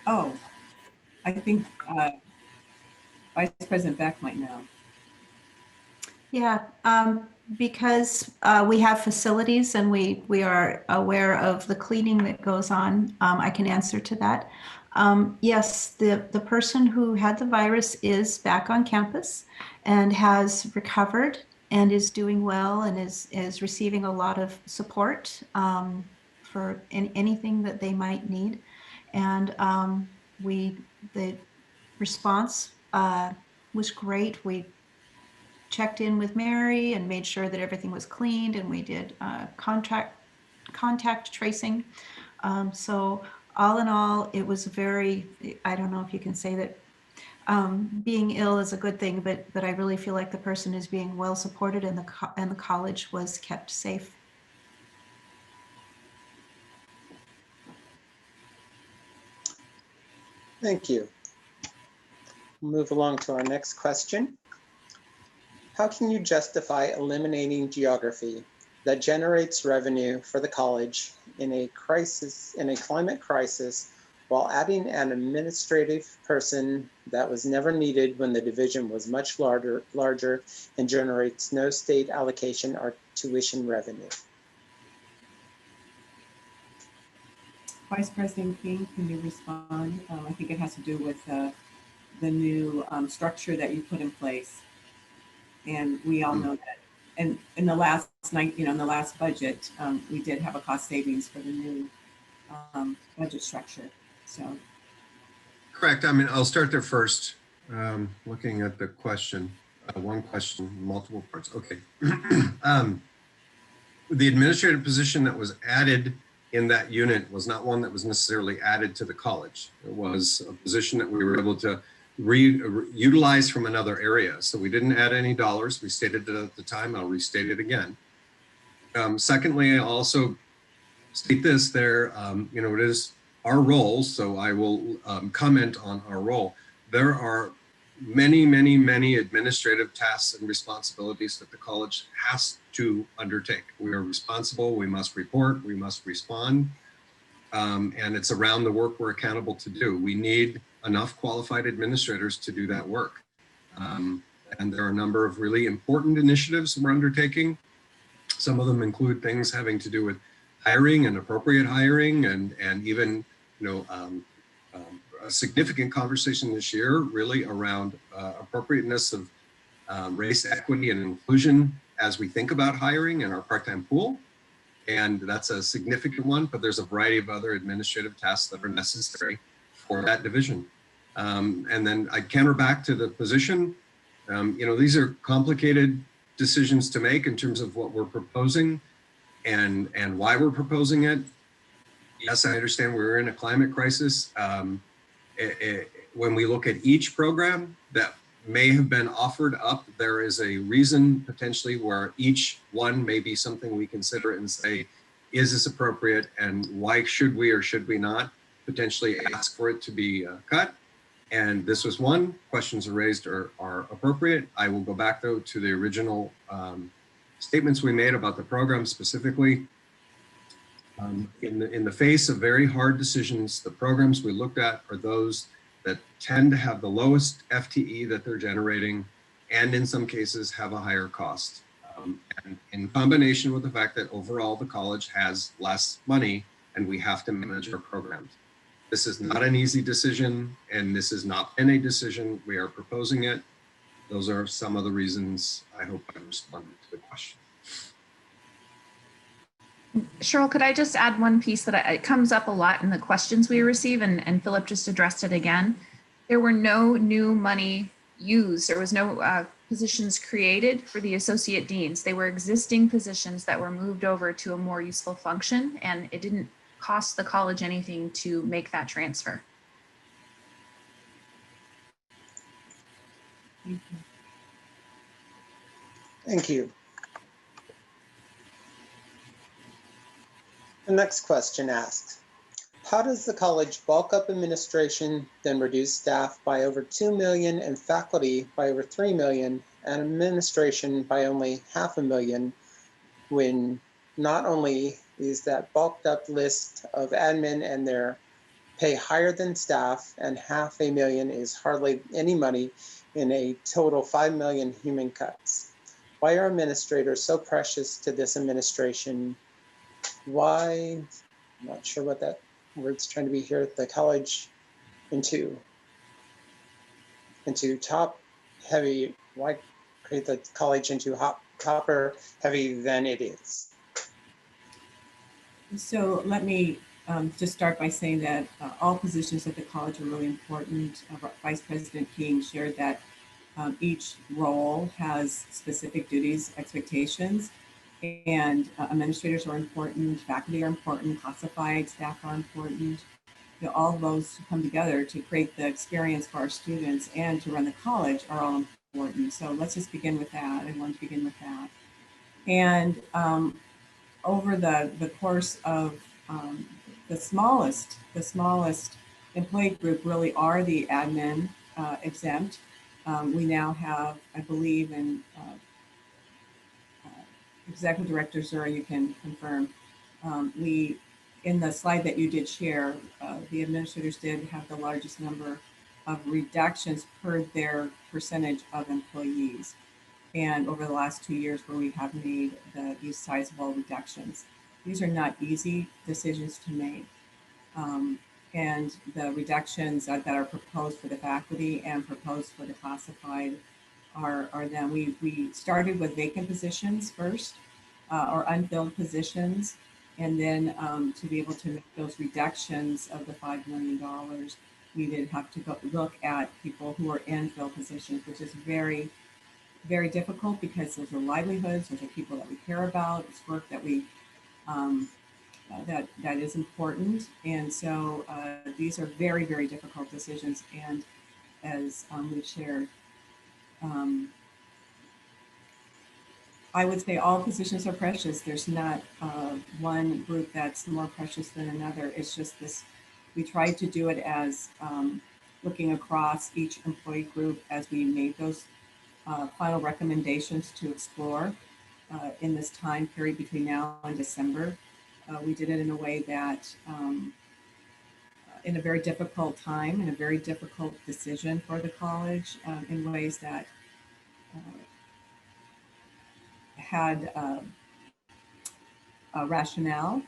Oh, I think Vice President Beck might know. Yeah, because we have facilities and we are aware of the cleaning that goes on, I can answer to that. Yes, the person who had the virus is back on campus and has recovered and is doing well and is receiving a lot of support for anything that they might need. And the response was great. We checked in with Mary and made sure that everything was cleaned, and we did contact tracing. So all in all, it was very, I don't know if you can say that Being ill is a good thing, but I really feel like the person is being well supported and the college was kept safe. Thank you. Move along to our next question. How can you justify eliminating geography that generates revenue for the college in a climate crisis, while adding an administrative person that was never needed when the division was much larger and generates no state allocation or tuition revenue? Vice President King, can you respond? I think it has to do with the new structure that you put in place. And we all know that. And in the last night, in the last budget, we did have a cost savings for the new budget structure. So. Correct. I mean, I'll start there first. Looking at the question, one question, multiple parts. Okay. The administrative position that was added in that unit was not one that was necessarily added to the college. It was a position that we were able to utilize from another area. So we didn't add any dollars. We stated it at the time. I'll restate it again. Secondly, I also state this there, it is our role. So I will comment on our role. There are many, many, many administrative tasks and responsibilities that the college has to undertake. We are responsible. We must report. We must respond. And it's around the work we're accountable to do. We need enough qualified administrators to do that work. And there are a number of really important initiatives we're undertaking. Some of them include things having to do with hiring and appropriate hiring, and even a significant conversation this year really around appropriateness of race equity and inclusion as we think about hiring in our part-time pool. And that's a significant one, but there's a variety of other administrative tasks that are necessary for that division. And then I counter back to the position. These are complicated decisions to make in terms of what we're proposing and why we're proposing it. Yes, I understand we're in a climate crisis. When we look at each program that may have been offered up, there is a reason potentially where each one may be something we consider and say, is this appropriate, and why should we or should we not potentially ask for it to be cut? And this was one. Questions are raised are appropriate. I will go back though to the original statements we made about the program specifically. In the face of very hard decisions, the programs we looked at are those that tend to have the lowest FTE that they're generating, and in some cases have a higher cost. And in combination with the fact that overall the college has less money and we have to manage our programs. This is not an easy decision, and this has not been a decision. We are proposing it. Those are some of the reasons. I hope I responded to the question. Cheryl, could I just add one piece that it comes up a lot in the questions we receive, and Philip just addressed it again. There were no new money used. There was no positions created for the associate deans. They were existing positions that were moved over to a more useful function, and it didn't cost the college anything to make that transfer. Thank you. The next question asked, how does the college bulk up administration, then reduce staff by over 2 million and faculty by over 3 million and administration by only $500,000, when not only is that bulked up list of admin and their pay higher than staff, and $500,000 is hardly any money in a total 5 million human cuts? Why are administrators so precious to this administration? Why, I'm not sure what that word's trying to be here, the college into top heavy, why create the college into copper heavy than it is? So let me just start by saying that all positions at the college are really important. Vice President King shared that each role has specific duties, expectations, and administrators are important, faculty are important, classified staff are important. all those come together to create the experience for our students and to run the college are all important. So let's just begin with that. I want to begin with that. And over the course of the smallest employee group really are the admin exempt. We now have, I believe, and executive director Zura, you can confirm. We, in the slide that you did share, the administrators did have the largest number of reductions per their percentage of employees. And over the last 2 years where we have made these sizable reductions. These are not easy decisions to make. And the reductions that are proposed for the faculty and proposed for the classified are then we started with vacant positions first, or unfilled positions. And then to be able to make those reductions of the $5 million, we did have to go look at people who are in filled positions, which is very, very difficult because those are livelihoods, those are people that we care about, it's work that we that is important. And so these are very, very difficult decisions. And as we've shared, I would say all positions are precious. There's not one group that's more precious than another. It's just this, we tried to do it as looking across each employee group as we made those final recommendations to explore in this time period between now and December. We did it in a way that, in a very difficult time, in a very difficult decision for the college, in ways that had a rationale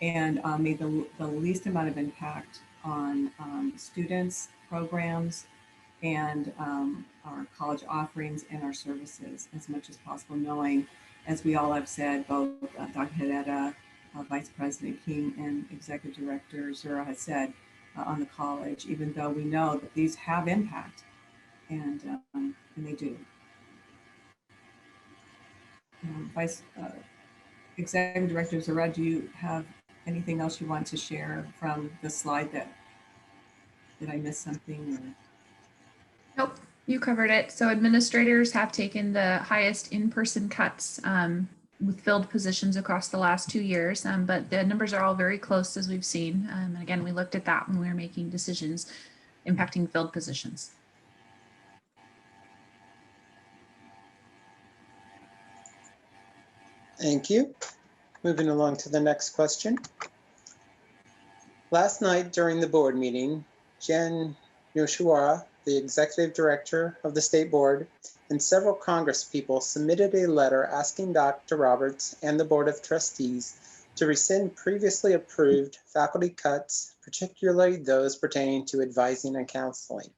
and made the least amount of impact on students, programs, and our college offerings and our services as much as possible, knowing, as we all have said, both Dr. Hedetta, Vice President King, and Executive Director Zura has said on the college, even though we know that these have impact, and they do. Executive Director Zura, do you have anything else you want to share from the slide that, did I miss something? Or? Nope, you covered it. So administrators have taken the highest in-person cuts with filled positions across the last 2 years, but the numbers are all very close as we've seen. And again, we looked at that when we were making decisions impacting filled positions. Thank you. Moving along to the next question. Last night during the board meeting, Jan Yoshiwara, the executive director of the state board, and several Congress people submitted a letter asking Dr. Roberts and the Board of Trustees to rescind previously approved faculty cuts, particularly those pertaining to advising and counseling.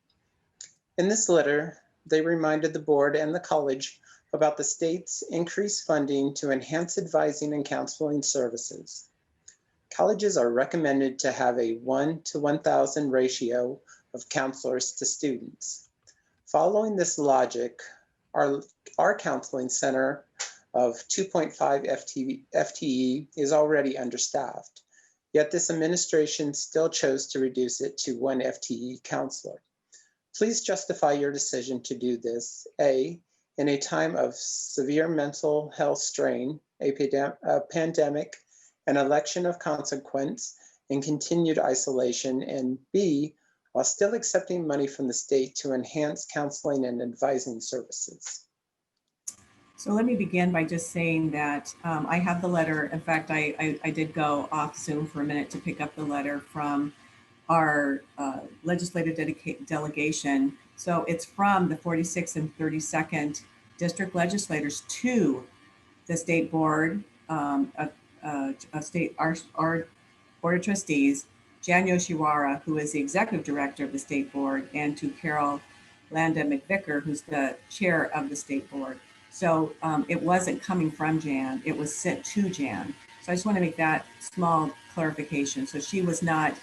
In this letter, they reminded the board and the college about the state's increased funding to enhance advising and counseling services. Colleges are recommended to have a 1 to 1,000 ratio of counselors to students. Following this logic, our counseling center of 2.5 FTE is already understaffed, yet this administration still chose to reduce it to 1 FTE counselor. Please justify your decision to do this. A, in a time of severe mental health strain, a pandemic, an election of consequence, and continued isolation, and B, while still accepting money from the state to enhance counseling and advising services. So let me begin by just saying that I have the letter. In fact, I did go off Zoom for a minute to pick up the letter from our legislative delegation. So it's from the 46th and 32nd district legislators to the state board, our board of trustees, Jan Yoshiwara, who is the executive director of the state board, and to Carol Landa McVicker, who's the chair of the state board. So it wasn't coming from Jan, it was sent to Jan. So I just want to make that small clarification. So she was not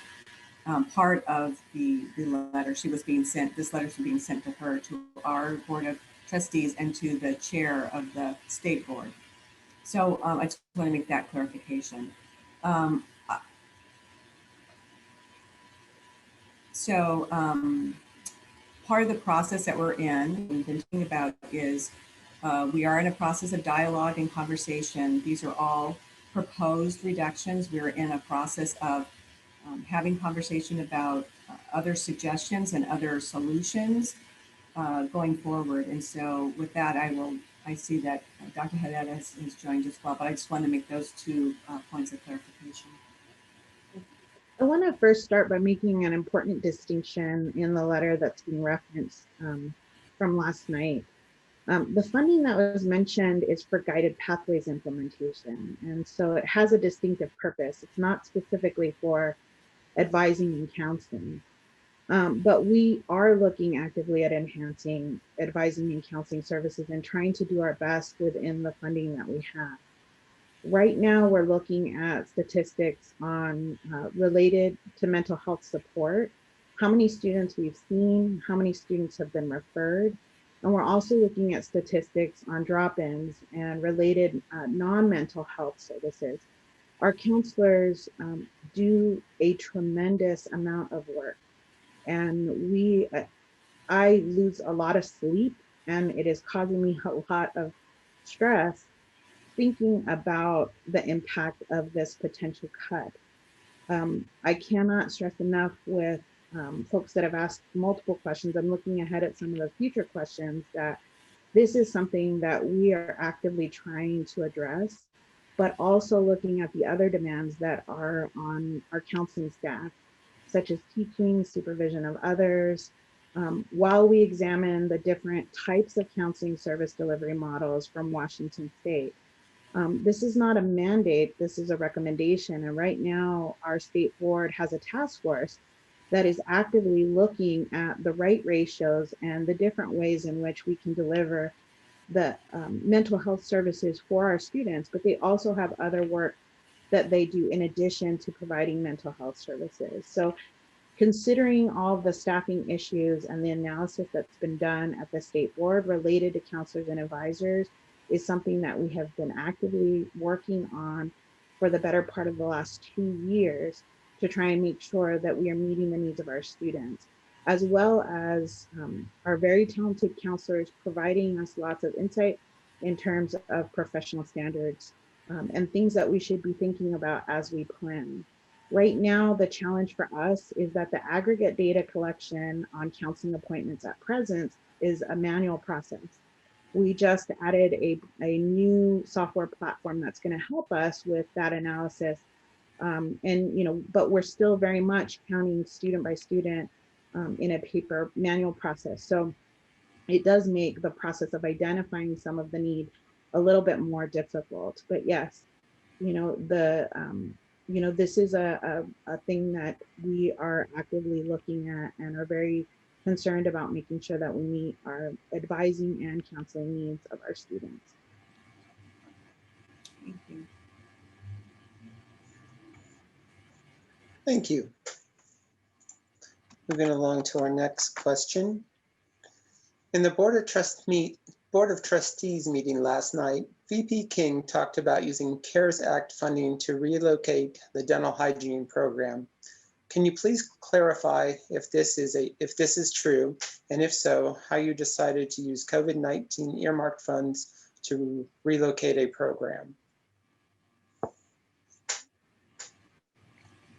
part of the letter. She was being sent, this letter was being sent to her, to our board of trustees, and to the chair of the state board. So I just want to make that clarification. So part of the process that we're in, we've been thinking about is we are in a process of dialogue and conversation. These are all proposed reductions. We're in a process of having conversation about other suggestions and other solutions going forward. And so with that, I see that Dr. Haddad has joined as well, but I just wanted to make those two points of clarification. I want to first start by making an important distinction in the letter that's being referenced from last night. The funding that was mentioned is for guided pathways implementation. And so it has a distinctive purpose. It's not specifically for advising and counseling. But we are looking actively at enhancing advising and counseling services and trying to do our best within the funding that we have. Right now, we're looking at statistics on related to mental health support, how many students we've seen, how many students have been referred. And we're also looking at statistics on drop-ins and related non-mental health services. Our counselors do a tremendous amount of work, and I lose a lot of sleep, and it is causing me a lot of stress thinking about the impact of this potential cut. I cannot stress enough with folks that have asked multiple questions. I'm looking ahead at some of the future questions that this is something that we are actively trying to address, but also looking at the other demands that are on our counseling staff, such as teaching, supervision of others, while we examine the different types of counseling service delivery models from Washington State. This is not a mandate, this is a recommendation. And right now, our state board has a task force that is actively looking at the right ratios and the different ways in which we can deliver the mental health services for our students, but they also have other work that they do in addition to providing mental health services. So considering all of the staffing issues and the analysis that's been done at the state board related to counselors and advisors is something that we have been actively working on for the better part of the last 2 years to try and make sure that we are meeting the needs of our students, as well as our very talented counselors providing us lots of insight in terms of professional standards and things that we should be thinking about as we plan. Right now, the challenge for us is that the aggregate data collection on counseling appointments at present is a manual process. We just added a new software platform that's going to help us with that analysis. But we're still very much counting student by student in a paper manual process. So it does make the process of identifying some of the need a little bit more difficult. But yes, this is a thing that we are actively looking at and are very concerned about making sure that we meet our advising and counseling needs of our students. Thank you. Thank you. Moving along to our next question. In the Board of Trustees meeting last night, VP King talked about using CARES Act funding to relocate the dental hygiene program. Can you please clarify if this is true, and if so, how you decided to use COVID-19 earmarked funds to relocate a program?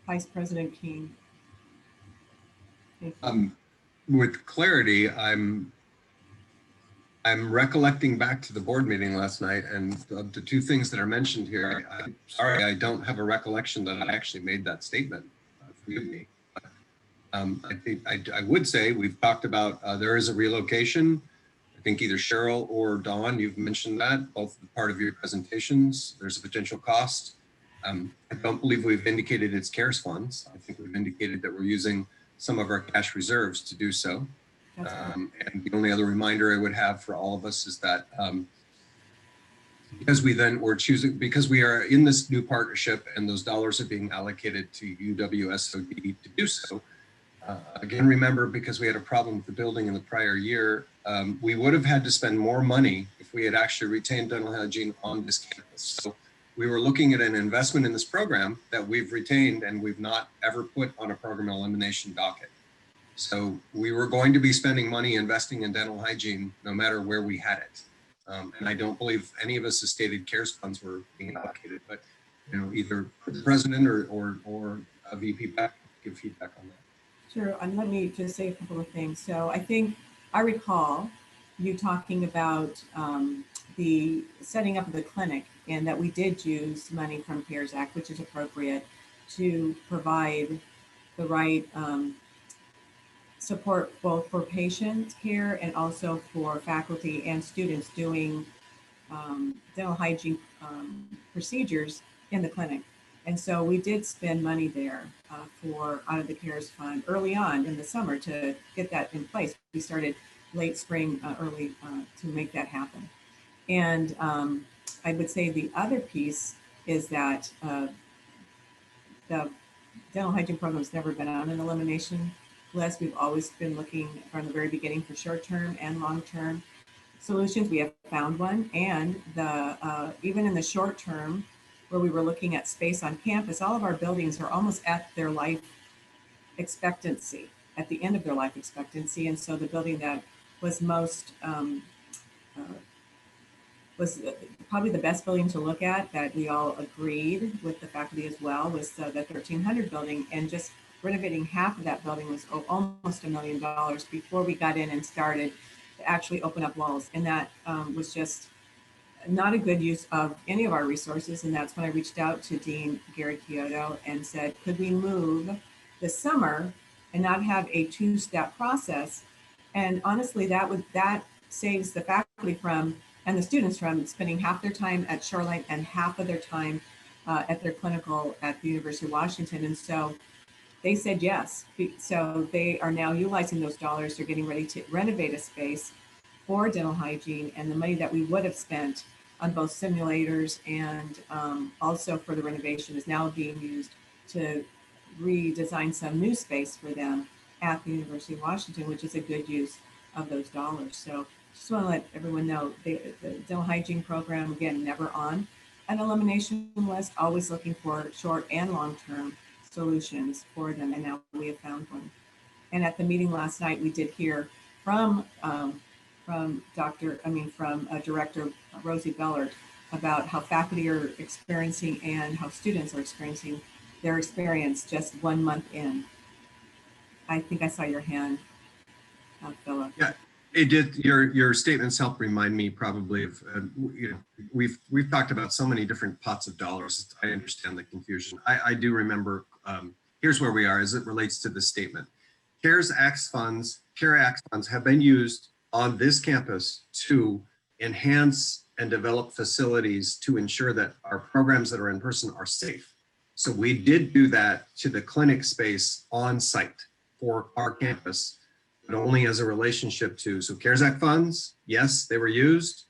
Vice President King. With clarity, I'm recollecting back to the board meeting last night, and the two things that are mentioned here, I'm sorry, I don't have a recollection that I actually made that statement. Forgive me. I would say we've talked about there is a relocation. I think either Cheryl or Dawn, you've mentioned that, both part of your presentations. There's a potential cost. I don't believe we've indicated it's CARES funds. I think we've indicated that we're using some of our cash reserves to do so. And the only other reminder I would have for all of us is that because we are in this new partnership and those dollars are being allocated to UWSOD to do so. Again, remember, because we had a problem with the building in the prior year, we would have had to spend more money if we had actually retained dental hygiene on this campus. So we were looking at an investment in this program that we've retained and we've not ever put on a program elimination docket. So we were going to be spending money investing in dental hygiene no matter where we had it. And I don't believe any of us has stated CARES funds were being allocated, but either the president or a VP back give feedback on that. Sure, and let me just say a couple of things. So I think I recall you talking about the setting up of the clinic and that we did use money from CARES Act, which is appropriate, to provide the right support both for patient care and also for faculty and students doing dental hygiene procedures in the clinic. And so we did spend money there for out of the CARES fund early on in the summer to get that in place. We started late spring, early to make that happen. And I would say the other piece is that the dental hygiene program has never been on an elimination list. We've always been looking from the very beginning for short-term and long-term solutions. We have found one, and the even in the short term, where we were looking at space on campus, all of our buildings are almost at their life expectancy, at the end of their life expectancy, and so the building that was most was probably the best building to look at that we all agreed with the faculty as well was the 1300 building, and just renovating half of that building was almost $1 million before we got in and started to actually open up walls. And that was just not a good use of any of our resources. And that's when I reached out to Dean Gary Kyoto and said, could we move this summer and not have a two-step process? And honestly, that saves the faculty from and the students from spending half their time at Shoreline and half of their time at their clinical at the University of Washington. And so they said yes. So they are now utilizing those dollars. They're getting ready to renovate a space for dental hygiene, and the money that we would have spent on both simulators and also for the renovation is now being used to redesign some new space for them at the University of Washington, which is a good use of those dollars. So just want to let everyone know the dental hygiene program, again, never on an elimination list, always looking for short and long-term solutions for them, and now we have found one. And at the meeting last night, we did hear from Director Rosie Bellard about how faculty are experiencing and how students are experiencing their experience just 1 month in. I think I saw your hand, Philip. Yeah, it did. Your statements help remind me probably of, we've talked about so many different pots of dollars. I understand the confusion. I do remember, here's where we are as it relates to this statement. CARES Act funds have been used on this campus to enhance and develop facilities to ensure that our programs that are in person are safe. So we did do that to the clinic space on site for our campus, but only as a relationship to, so CARES Act funds, yes, they were used.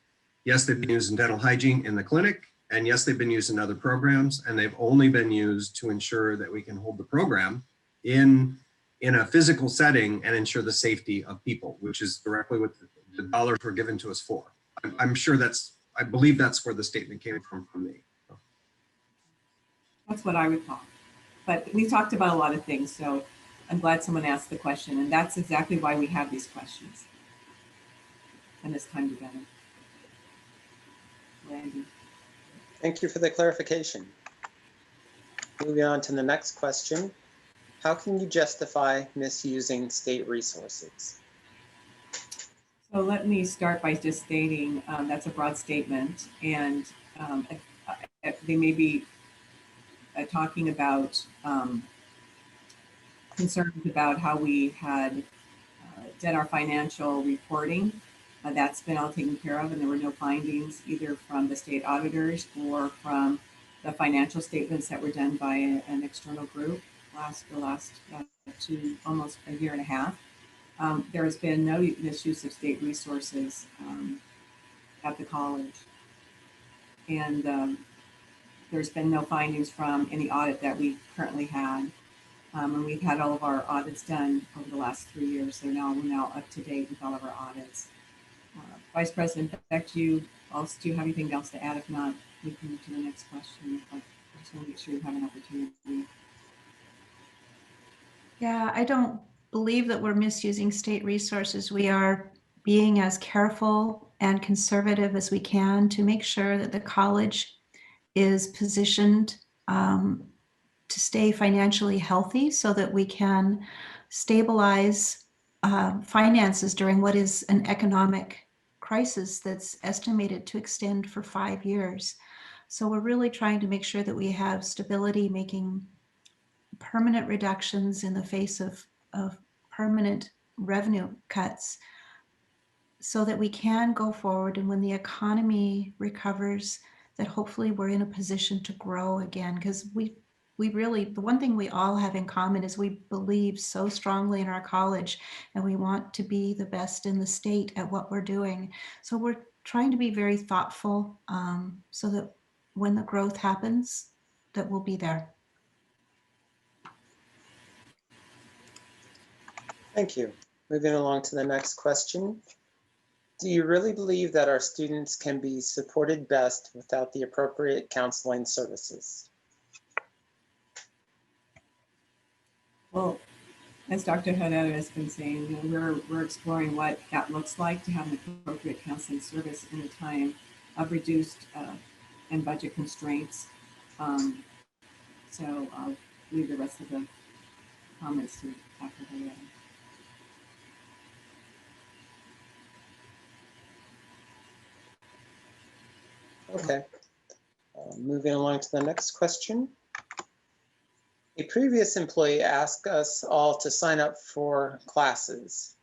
Yes, they've been used in dental hygiene in the clinic, and yes, they've been used in other programs, and they've only been used to ensure that we can hold the program in a physical setting and ensure the safety of people, which is directly what the dollars were given to us for. I'm sure I believe that's where the statement came from me. That's what I recall. But we talked about a lot of things, so I'm glad someone asked the question, and that's exactly why we have these questions and this time together. Randy. Thank you for the clarification. Moving on to the next question. How can you justify misusing state resources? So let me start by just stating that's a broad statement, and they may be talking about concerns about how we had did our financial reporting. That's been all taken care of, and there were no findings either from the state auditors or from the financial statements that were done by an external group the last almost a year and a half. There has been no misuse of state resources at the college, and there's been no findings from any audit that we currently had. And we've had all of our audits done over the last 3 years. So we're now up to date with all of our audits. Vice President, back to you. Also, do you have anything else to add? If not, we can move to the next question. But I just want to make sure you have an opportunity. Yeah, I don't believe that we're misusing state resources. We are being as careful and conservative as we can to make sure that the college is positioned to stay financially healthy so that we can stabilize finances during what is an economic crisis that's estimated to extend for 5 years. So we're really trying to make sure that we have stability, making permanent reductions in the face of permanent revenue cuts so that we can go forward, and when the economy recovers, that hopefully we're in a position to grow again, because we really, the one thing we all have in common is we believe so strongly in our college and we want to be the best in the state at what we're doing. So we're trying to be very thoughtful so that when the growth happens, that we'll be there. Thank you. Moving along to the next question. Do you really believe that our students can be supported best without the appropriate counseling services? Well, as Dr. Haddad has been saying, you know, we're exploring what that looks like to have an appropriate counseling service in a time of reduced and budget constraints. So I'll leave the rest of the comments to Dr. Haddad. Okay. Moving along to the next question. A previous employee asked us all to sign up for classes.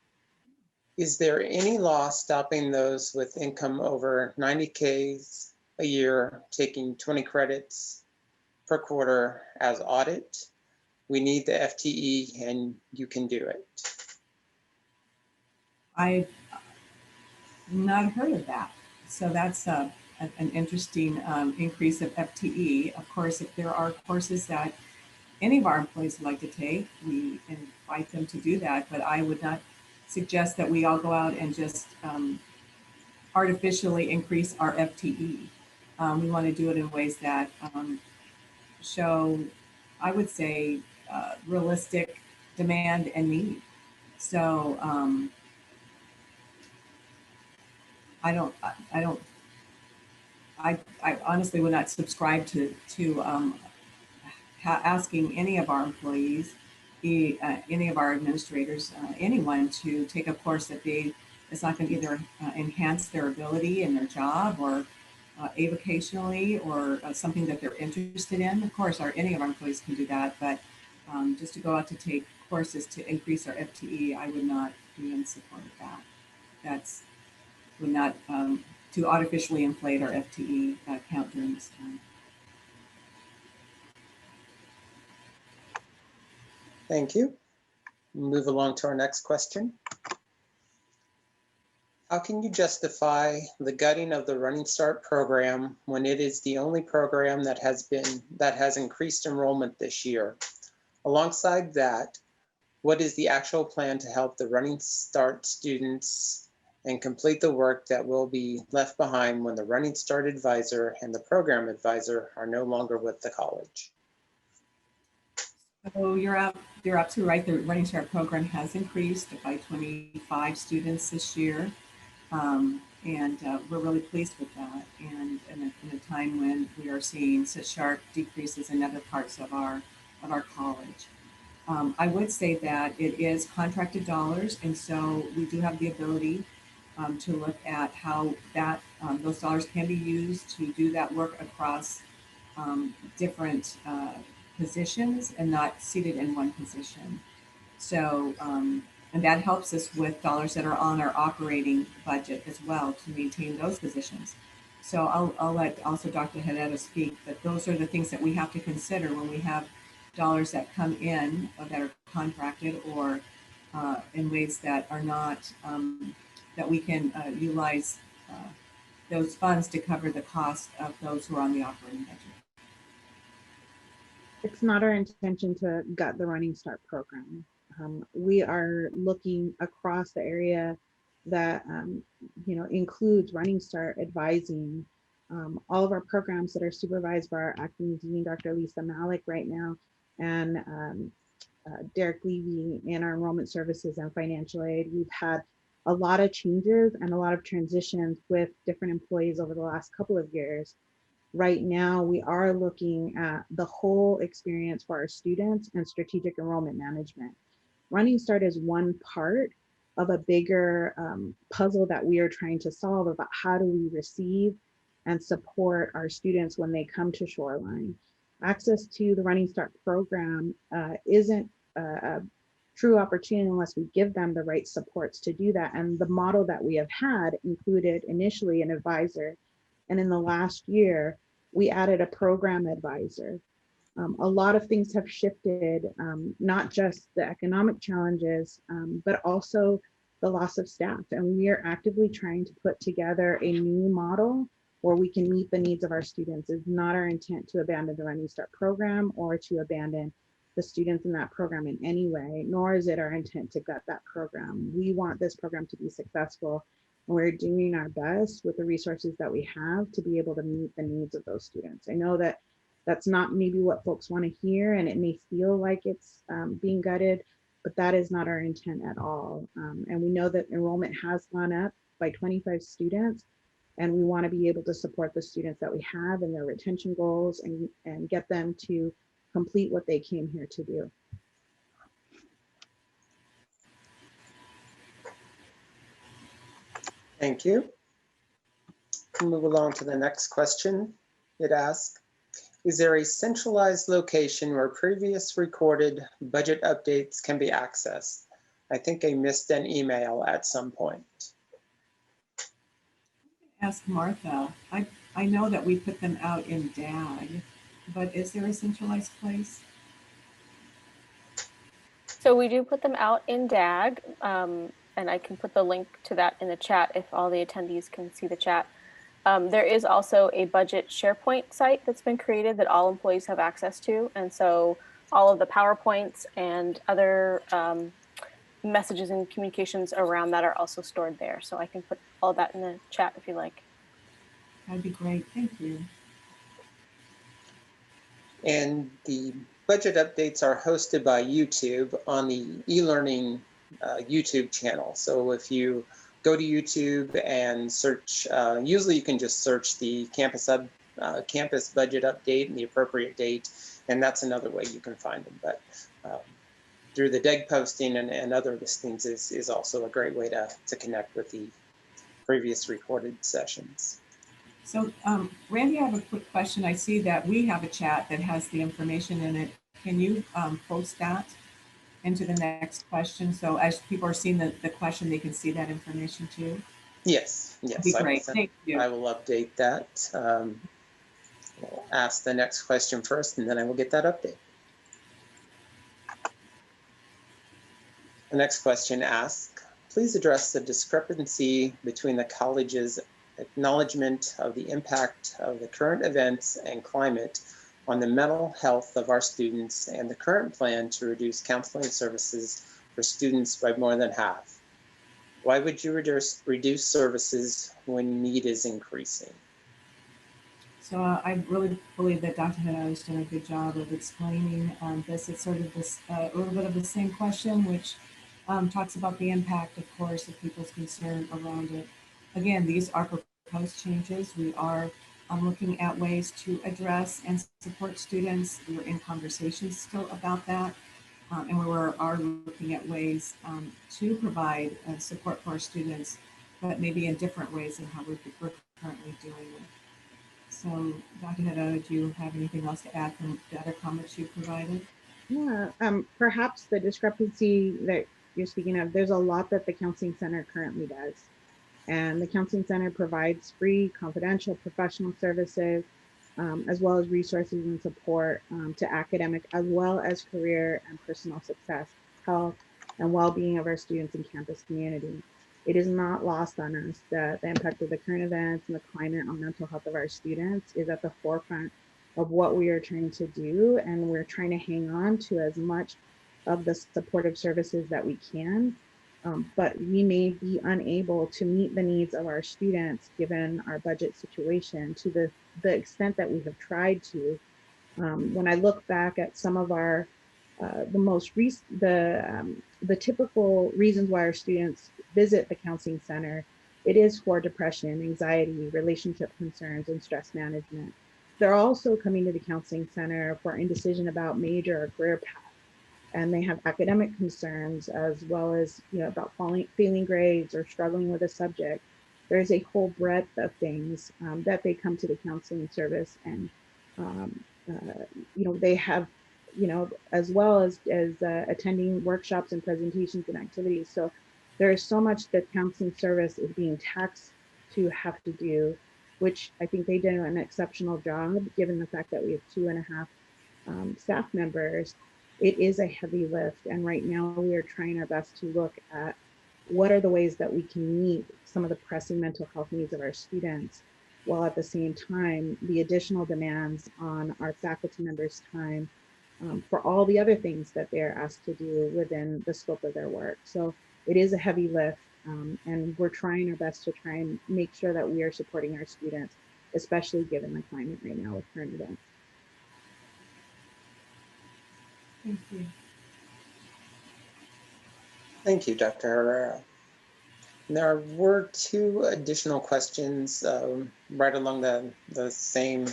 Is there any law stopping those with income over 90K a year taking 20 credits per quarter as audit? We need the FTE and you can do it. I've not heard of that. So that's an interesting increase of FTE. Of course, if there are courses that any of our employees would like to take, we invite them to do that, but I would not suggest that we all go out and just artificially increase our FTE. We want to do it in ways that show, I would say, realistic demand and need. So I honestly would not subscribe to asking any of our employees, any of our administrators, anyone to take a course that it's not going to either enhance their ability in their job or avocationally or something that they're interested in. Of course, any of our employees can do that, but just to go out to take courses to increase our FTE, I would not be in support of that. That's would not to artificially inflate our FTE count during this time. Thank you. Move along to our next question. How can you justify the gutting of the Running Start program when it is the only program that has increased enrollment this year? Alongside that, what is the actual plan to help the Running Start students and complete the work that will be left behind when the Running Start advisor and the program advisor are no longer with the college? So you're absolutely right. The Running Start program has increased by 25 students this year. And we're really pleased with that. And in a time when we are seeing such sharp decreases in other parts of our college. I would say that it is contracted dollars. And so we do have the ability to look at how those dollars can be used to do that work across different positions and not seated in one position. So, and that helps us with dollars that are on our operating budget as well to maintain those positions. So I'll let also Dr. Haddad speak, but those are the things that we have to consider when we have dollars that come in that are contracted or in ways that are not, that we can utilize those funds to cover the cost of those who are on the operating budget. It's not our intention to gut the Running Start program. We are looking across the area that includes Running Start, advising all of our programs that are supervised by our acting dean, Dr. Lisa Malik, right now, and Derek Levy in our enrollment services and financial aid, we've had a lot of changes and a lot of transitions with different employees over the last couple of years. Right now, we are looking at the whole experience for our students and strategic enrollment management. Running Start is one part of a bigger puzzle that we are trying to solve about how do we receive and support our students when they come to Shoreline. Access to the Running Start program isn't a true opportunity unless we give them the right supports to do that. And the model that we have had included initially an advisor. And in the last year, we added a program advisor. A lot of things have shifted, not just the economic challenges, but also the loss of staff. And we are actively trying to put together a new model where we can meet the needs of our students. It's not our intent to abandon the Running Start program or to abandon the students in that program in any way, nor is it our intent to gut that program. We want this program to be successful, and we're doing our best with the resources that we have to be able to meet the needs of those students. I know that that's not maybe what folks want to hear, and it may feel like it's being gutted, but that is not our intent at all. And we know that enrollment has gone up by 25 students, and we want to be able to support the students that we have and their retention goals and get them to complete what they came here to do. Thank you. We'll move along to the next question. It asks, is there a centralized location where previous recorded budget updates can be accessed? I think I missed an email at some point. Ask Martha. I know that we put them out in DAG, but is there a centralized place? So we do put them out in DAG, and I can put the link to that in the chat if all the attendees can see the chat. There is also a budget SharePoint site that's been created that all employees have access to. And so all of the PowerPoints and other messages and communications around that are also stored there. So I can put all that in the chat if you like. That'd be great. Thank you. And the budget updates are hosted by YouTube on the eLearning YouTube channel. So if you go to YouTube and search, usually you can just search the campus budget update and the appropriate date, and that's another way you can find them. But through the DEG posting and other listings is also a great way to connect with the previous recorded sessions. So Randy, I have a quick question. I see that we have a chat that has the information in it. Can you post that into the next question? So as people are seeing the question, they can see that information too? Yes, yes. Great. Thank you. I will update that. We'll ask the next question first, and then I will get that update. The next question asks, please address the discrepancy between the college's acknowledgement of the impact of the current events and climate on the mental health of our students and the current plan to reduce counseling services for students by more than half. Why would you reduce services when need is increasing? So I really believe that Dr. Hado has done a good job of explaining this. It's sort of this a little bit of the same question, which talks about the impact, of course, of people's concern around it. Again, these are proposed changes. We are looking at ways to address and support students. We're in conversations still about that. And we are looking at ways to provide support for our students, but maybe in different ways than how we're currently doing it. So, Dr. Hado, do you have anything else to add from the other comments you provided? Yeah, perhaps the discrepancy that you're speaking of, there's a lot that the Counseling Center currently does. And the Counseling Center provides free, confidential, professional services, as well as resources and support to academic, as well as career and personal success, health, and well-being of our students and campus community. It is not lost on us that the impact of the current events and the climate on mental health of our students is at the forefront of what we are trying to do. And we're trying to hang on to as much of the supportive services that we can. But we may be unable to meet the needs of our students given our budget situation to the extent that we have tried to. When I look back at some of our The typical reasons why our students visit the counseling center, it is for depression, anxiety, relationship concerns, and stress management. They're also coming to the counseling center for indecision about major or career path, and they have academic concerns as well as, about failing grades or struggling with a subject. There's a whole breadth of things that they come to the counseling service, and um, they have, as well as attending workshops and presentations and activities. So there is so much that counseling service is being taxed to have to do, which I think they did an exceptional job given the fact that we have 2.5 staff members. It is a heavy lift. And right now we are trying our best to look at what are the ways that we can meet some of the pressing mental health needs of our students, while at the same time, the additional demands on our faculty members' time for all the other things that they're asked to do within the scope of their work. So it is a heavy lift, and we're trying our best to try and make sure that we are supporting our students, especially given the climate right now with current events. Thank you. Thank you, Dr. Herrera. There were two additional questions right along the same,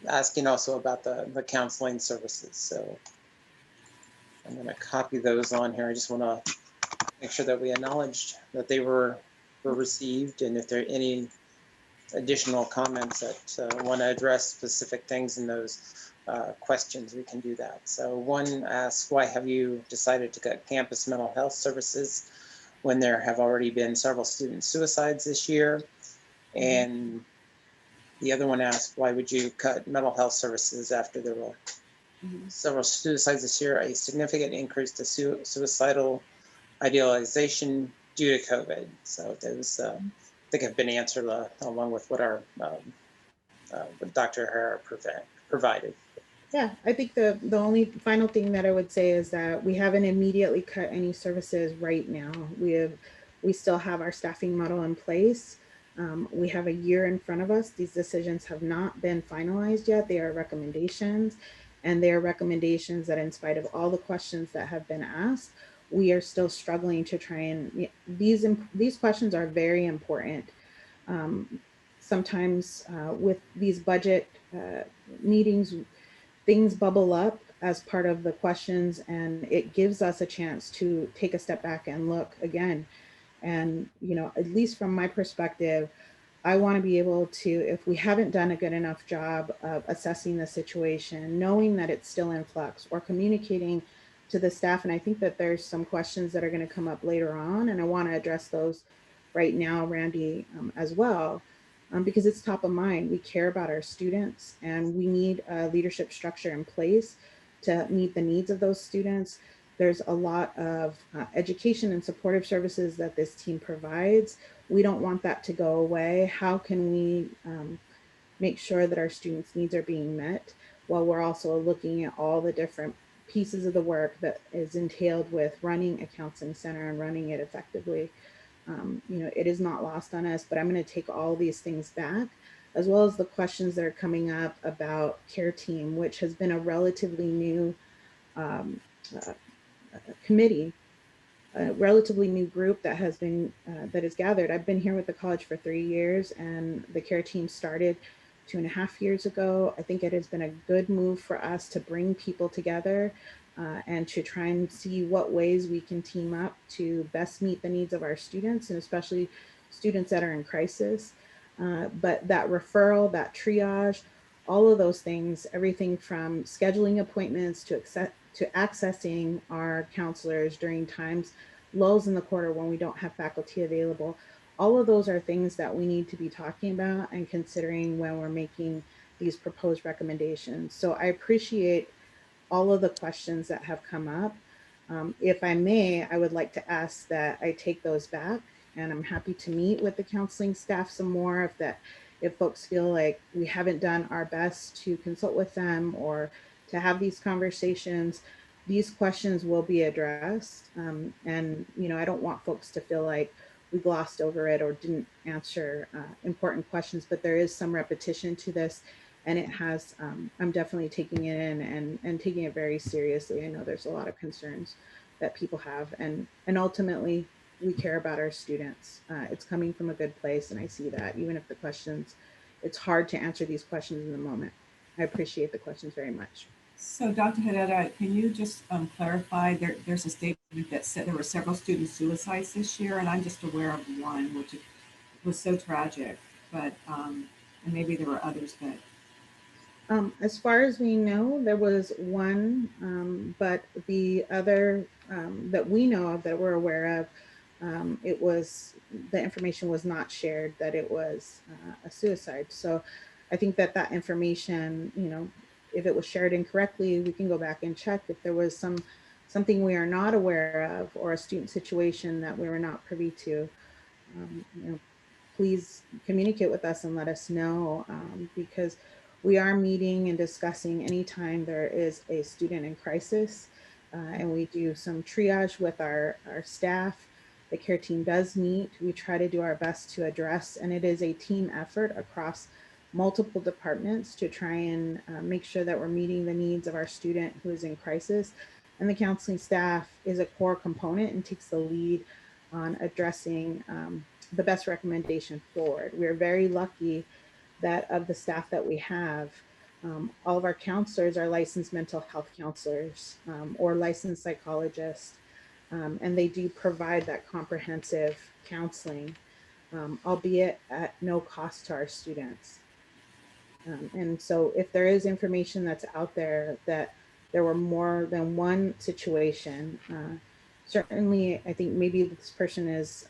asking also about the counseling services. So I'm going to copy those on here. I just want to make sure that we acknowledged that they were received, and if there are any additional comments that want to address specific things in those questions, we can do that. So one asks, why have you decided to cut campus mental health services when there have already been several student suicides this year? And the other one asks, why would you cut mental health services after there were several suicides this year, a significant increase to suicidal idealization due to COVID? So those, I think, have been answered along with what our what Dr. Herrera provided. Yeah, I think the only final thing that I would say is that we haven't immediately cut any services right now. We still have our staffing model in place. We have a year in front of us. These decisions have not been finalized yet. They are recommendations, and they are recommendations that, in spite of all the questions that have been asked, we are still struggling to try and, these questions are very important. Sometimes with these budget meetings, things bubble up as part of the questions, and it gives us a chance to take a step back and look again. And, at least from my perspective, I want to be able to, if we haven't done a good enough job of assessing the situation, knowing that it's still in flux, or communicating to the staff. And I think that there's some questions that are going to come up later on, and I want to address those right now, Randy, as well. Because it's top of mind. We care about our students, and we need a leadership structure in place to meet the needs of those students. There's a lot of education and supportive services that this team provides. We don't want that to go away. How can we make sure that our students' needs are being met, while we're also looking at all the different pieces of the work that is entailed with running a counseling center and running it effectively? It is not lost on us, but I'm going to take all these things back, as well as the questions that are coming up about Care Team, which has been a relatively new committee, a relatively new group that has been that is gathered. I've been here with the college for 3 years, and the Care Team started 2.5 years ago. I think it has been a good move for us to bring people together and to try and see what ways we can team up to best meet the needs of our students, and especially students that are in crisis. But that referral, that triage, all of those things, everything from scheduling appointments to accessing our counselors during times, lulls in the quarter when we don't have faculty available. All of those are things that we need to be talking about and considering when we're making these proposed recommendations. So I appreciate all of the questions that have come up. If I may, I would like to ask that I take those back, and I'm happy to meet with the counseling staff some more if folks feel like we haven't done our best to consult with them or to have these conversations. These questions will be addressed. And, I don't want folks to feel like we glossed over it or didn't answer important questions, but there is some repetition to this. and it has, I'm definitely taking it in and taking it very seriously. I know there's a lot of concerns that people have, and ultimately we care about our students. It's coming from a good place, and I see that even if the questions, it's hard to answer these questions in the moment. I appreciate the questions very much. So Dr. Herrera, can you just clarify, there's a statement that said there were several student suicides this year, and I'm just aware of one, which was so tragic, but, and maybe there were others, but. As far as we know, there was one, but the other that we know of, that we're aware of, it was, the information was not shared that it was a suicide. So I think that that information, you know, if it was shared incorrectly, we can go back and check if there was something we are not aware of, or a student situation that we were not privy to. You know, please communicate with us and let us know, because we are meeting and discussing anytime there is a student in crisis, and we do some triage with our staff. The care team does meet. We try to do our best to address, and it is a team effort across multiple departments to try and make sure that we're meeting the needs of our student who is in crisis. And the counseling staff is a core component and takes the lead on addressing the best recommendation forward. We're very lucky that of the staff that we have, all of our counselors are licensed mental health counselors, or licensed psychologists, and they do provide that comprehensive counseling, albeit at no cost to our students. And so if there is information that's out there that there were more than one situation, certainly I think maybe this person is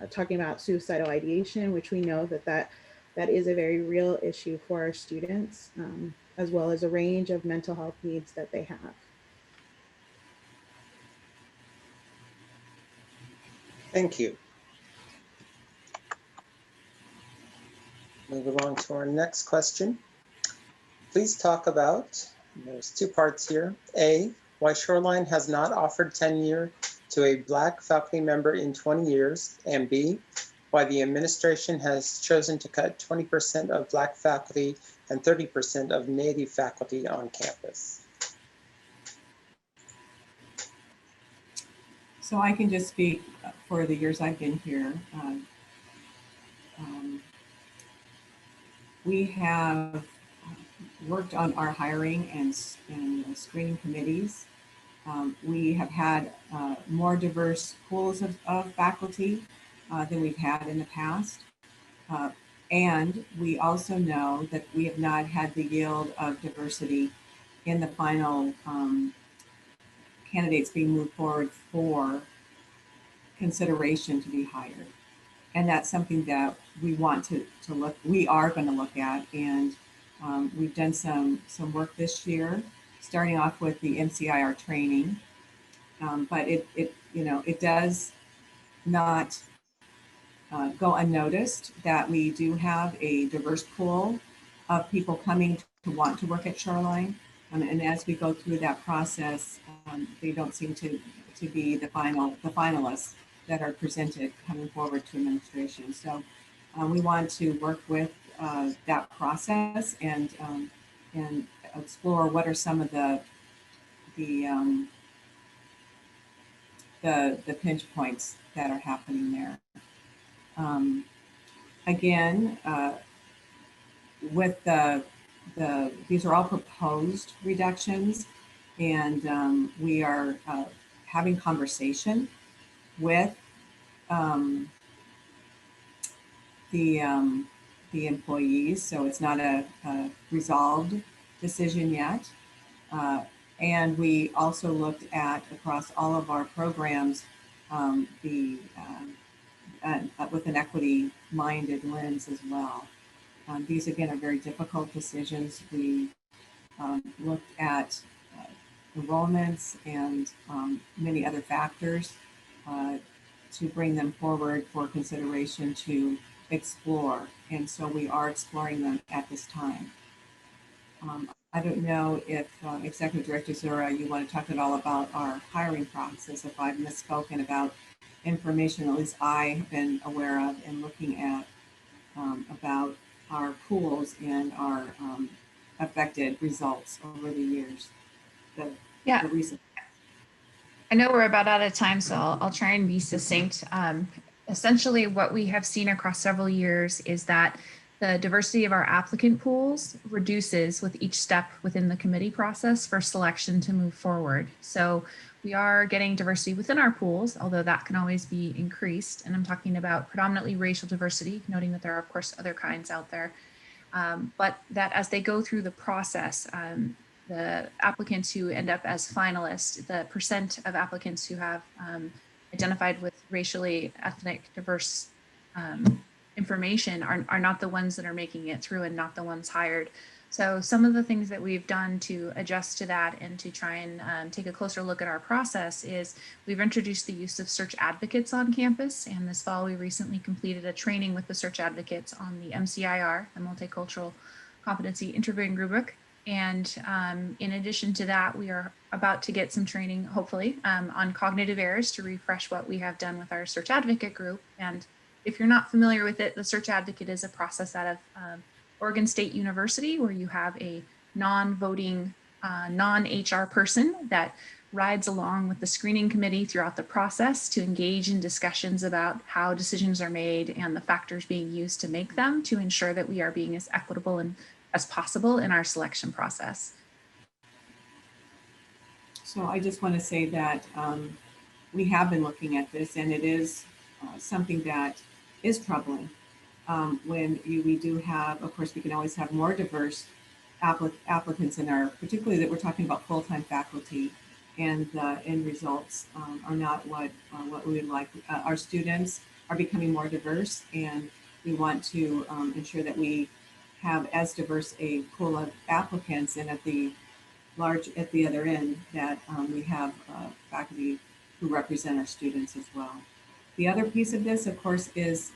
talking about suicidal ideation, which we know that is a very real issue for our students, as well as a range of mental health needs that they have. Thank you. Move along to our next question. Please talk about, there's two parts here. A, why Shoreline has not offered tenure to a Black faculty member in 20 years, and B, why the administration has chosen to cut 20% of Black faculty and 30% of Native faculty on campus. So I can just speak for the years I've been here. We have worked on our hiring and screening committees. We have had more diverse pools of faculty than we've had in the past. And we also know that we have not had the yield of diversity in the final candidates being moved forward for consideration to be hired. And that's something that we want to look, we are going to look at. And we've done some work this year, starting off with the MCIR training. But it does not go unnoticed that we do have a diverse pool of people coming to want to work at Shoreline. And as we go through that process, they don't seem to be the finalists that are presented coming forward to administration. So we want to work with that process and explore what are some of the pinch points that are happening there. Again, with these are all proposed reductions, and we are having conversation with the employees, so it's not a resolved decision yet. And we also looked at across all of our programs with an equity-minded lens as well. These again are very difficult decisions. We looked at enrollments and many other factors to bring them forward for consideration to explore. And so we are exploring them at this time. I don't know if Executive Director Zura, you want to talk at all about our hiring process, if I've misspoken about information at least I have been aware of and looking at about our pools and our affected results over the years. Yeah. The recent. I know we're about out of time, so I'll try and be succinct. Essentially, what we have seen across several years is that the diversity of our applicant pools reduces with each step within the committee process for selection to move forward. So we are getting diversity within our pools, although that can always be increased. And I'm talking about predominantly racial diversity, noting that there are, of course, other kinds out there. But that as they go through the process, the applicants who end up as finalists, the percent of applicants who have identified with racially ethnic diverse information are not the ones that are making it through and not the ones hired. So some of the things that we've done to adjust to that and to try and take a closer look at our process is we've introduced the use of search advocates on campus. And this fall, we recently completed a training with the search advocates on the MCIR, the Multicultural Competency Interviewing Rubric. And in addition to that, we are about to get some training, hopefully, on cognitive errors to refresh what we have done with our search advocate group. And if you're not familiar with it, the search advocate is a process out of Oregon State University where you have a non-voting, non-HR person that rides along with the screening committee throughout the process to engage in discussions about how decisions are made and the factors being used to make them to ensure that we are being as equitable and as possible in our selection process. So I just want to say that we have been looking at this, and it is something that is troubling. When we do have, of course, we can always have more diverse applicants in our, particularly that we're talking about full-time faculty, and the end results are not what we would like. Our students are becoming more diverse, and we want to ensure that we have as diverse a pool of applicants, and at the other end that we have faculty who represent our students as well. The other piece of this, of course, is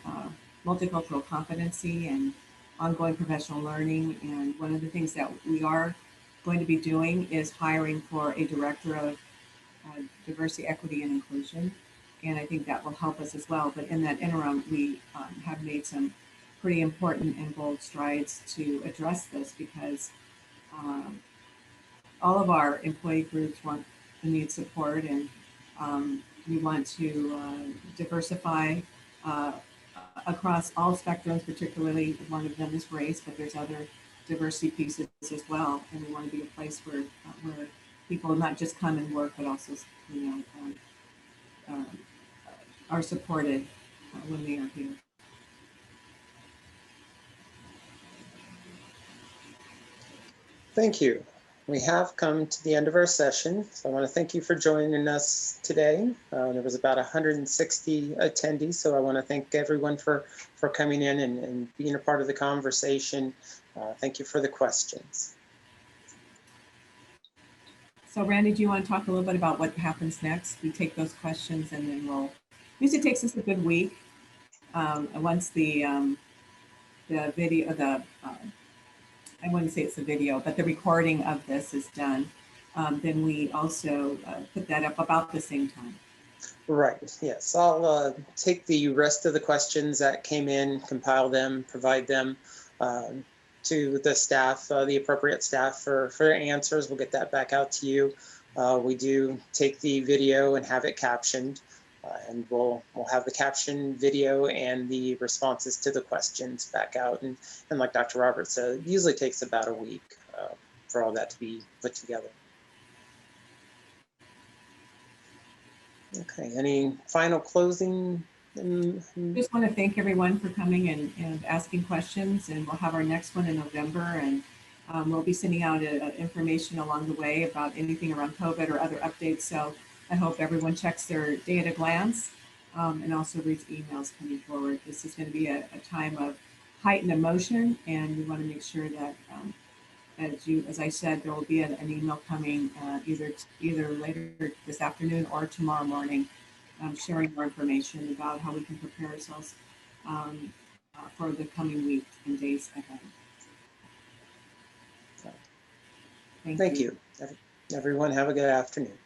multicultural competency and ongoing professional learning. And one of the things that we are going to be doing is hiring for a director of diversity, equity, and inclusion. And I think that will help us as well. But in that interim, we have made some pretty important and bold strides to address this, because all of our employee groups want and need support, and we want to diversify across all spectrums. Particularly one of them is race, but there's other diversity pieces as well, and we want to be a place where people not just come and work, but also are supported when they are here. Thank you. We have come to the end of our session. So I want to thank you for joining us today. There was about 160 attendees. So I want to thank everyone for coming in and being a part of the conversation. Thank you for the questions. So Randy, do you want to talk a little bit about what happens next? We take those questions and then usually takes us a good week. Once the video, I wouldn't say it's a video, but the recording of this is done, then we also put that up about the same time. Right, yes. I'll take the rest of the questions that came in, compile them, provide them to the staff, the appropriate staff for their answers. We'll get that back out to you. We do take the video and have it captioned. And we'll have the caption video and the responses to the questions back out. And like Dr. Roberts said, it usually takes about a week for all that to be put together. Okay, any final closing? Just want to thank everyone for coming and asking questions, and we'll have our next one in November, and we'll be sending out information along the way about anything around COVID or other updates. So I hope everyone checks their day at a glance and also reads emails coming forward. This is going to be a time of heightened emotion, and we want to make sure that, as I said, there will be an email coming either later this afternoon or tomorrow morning, sharing more information about how we can prepare ourselves for the coming weeks and days ahead. Thank you. Everyone have a good afternoon.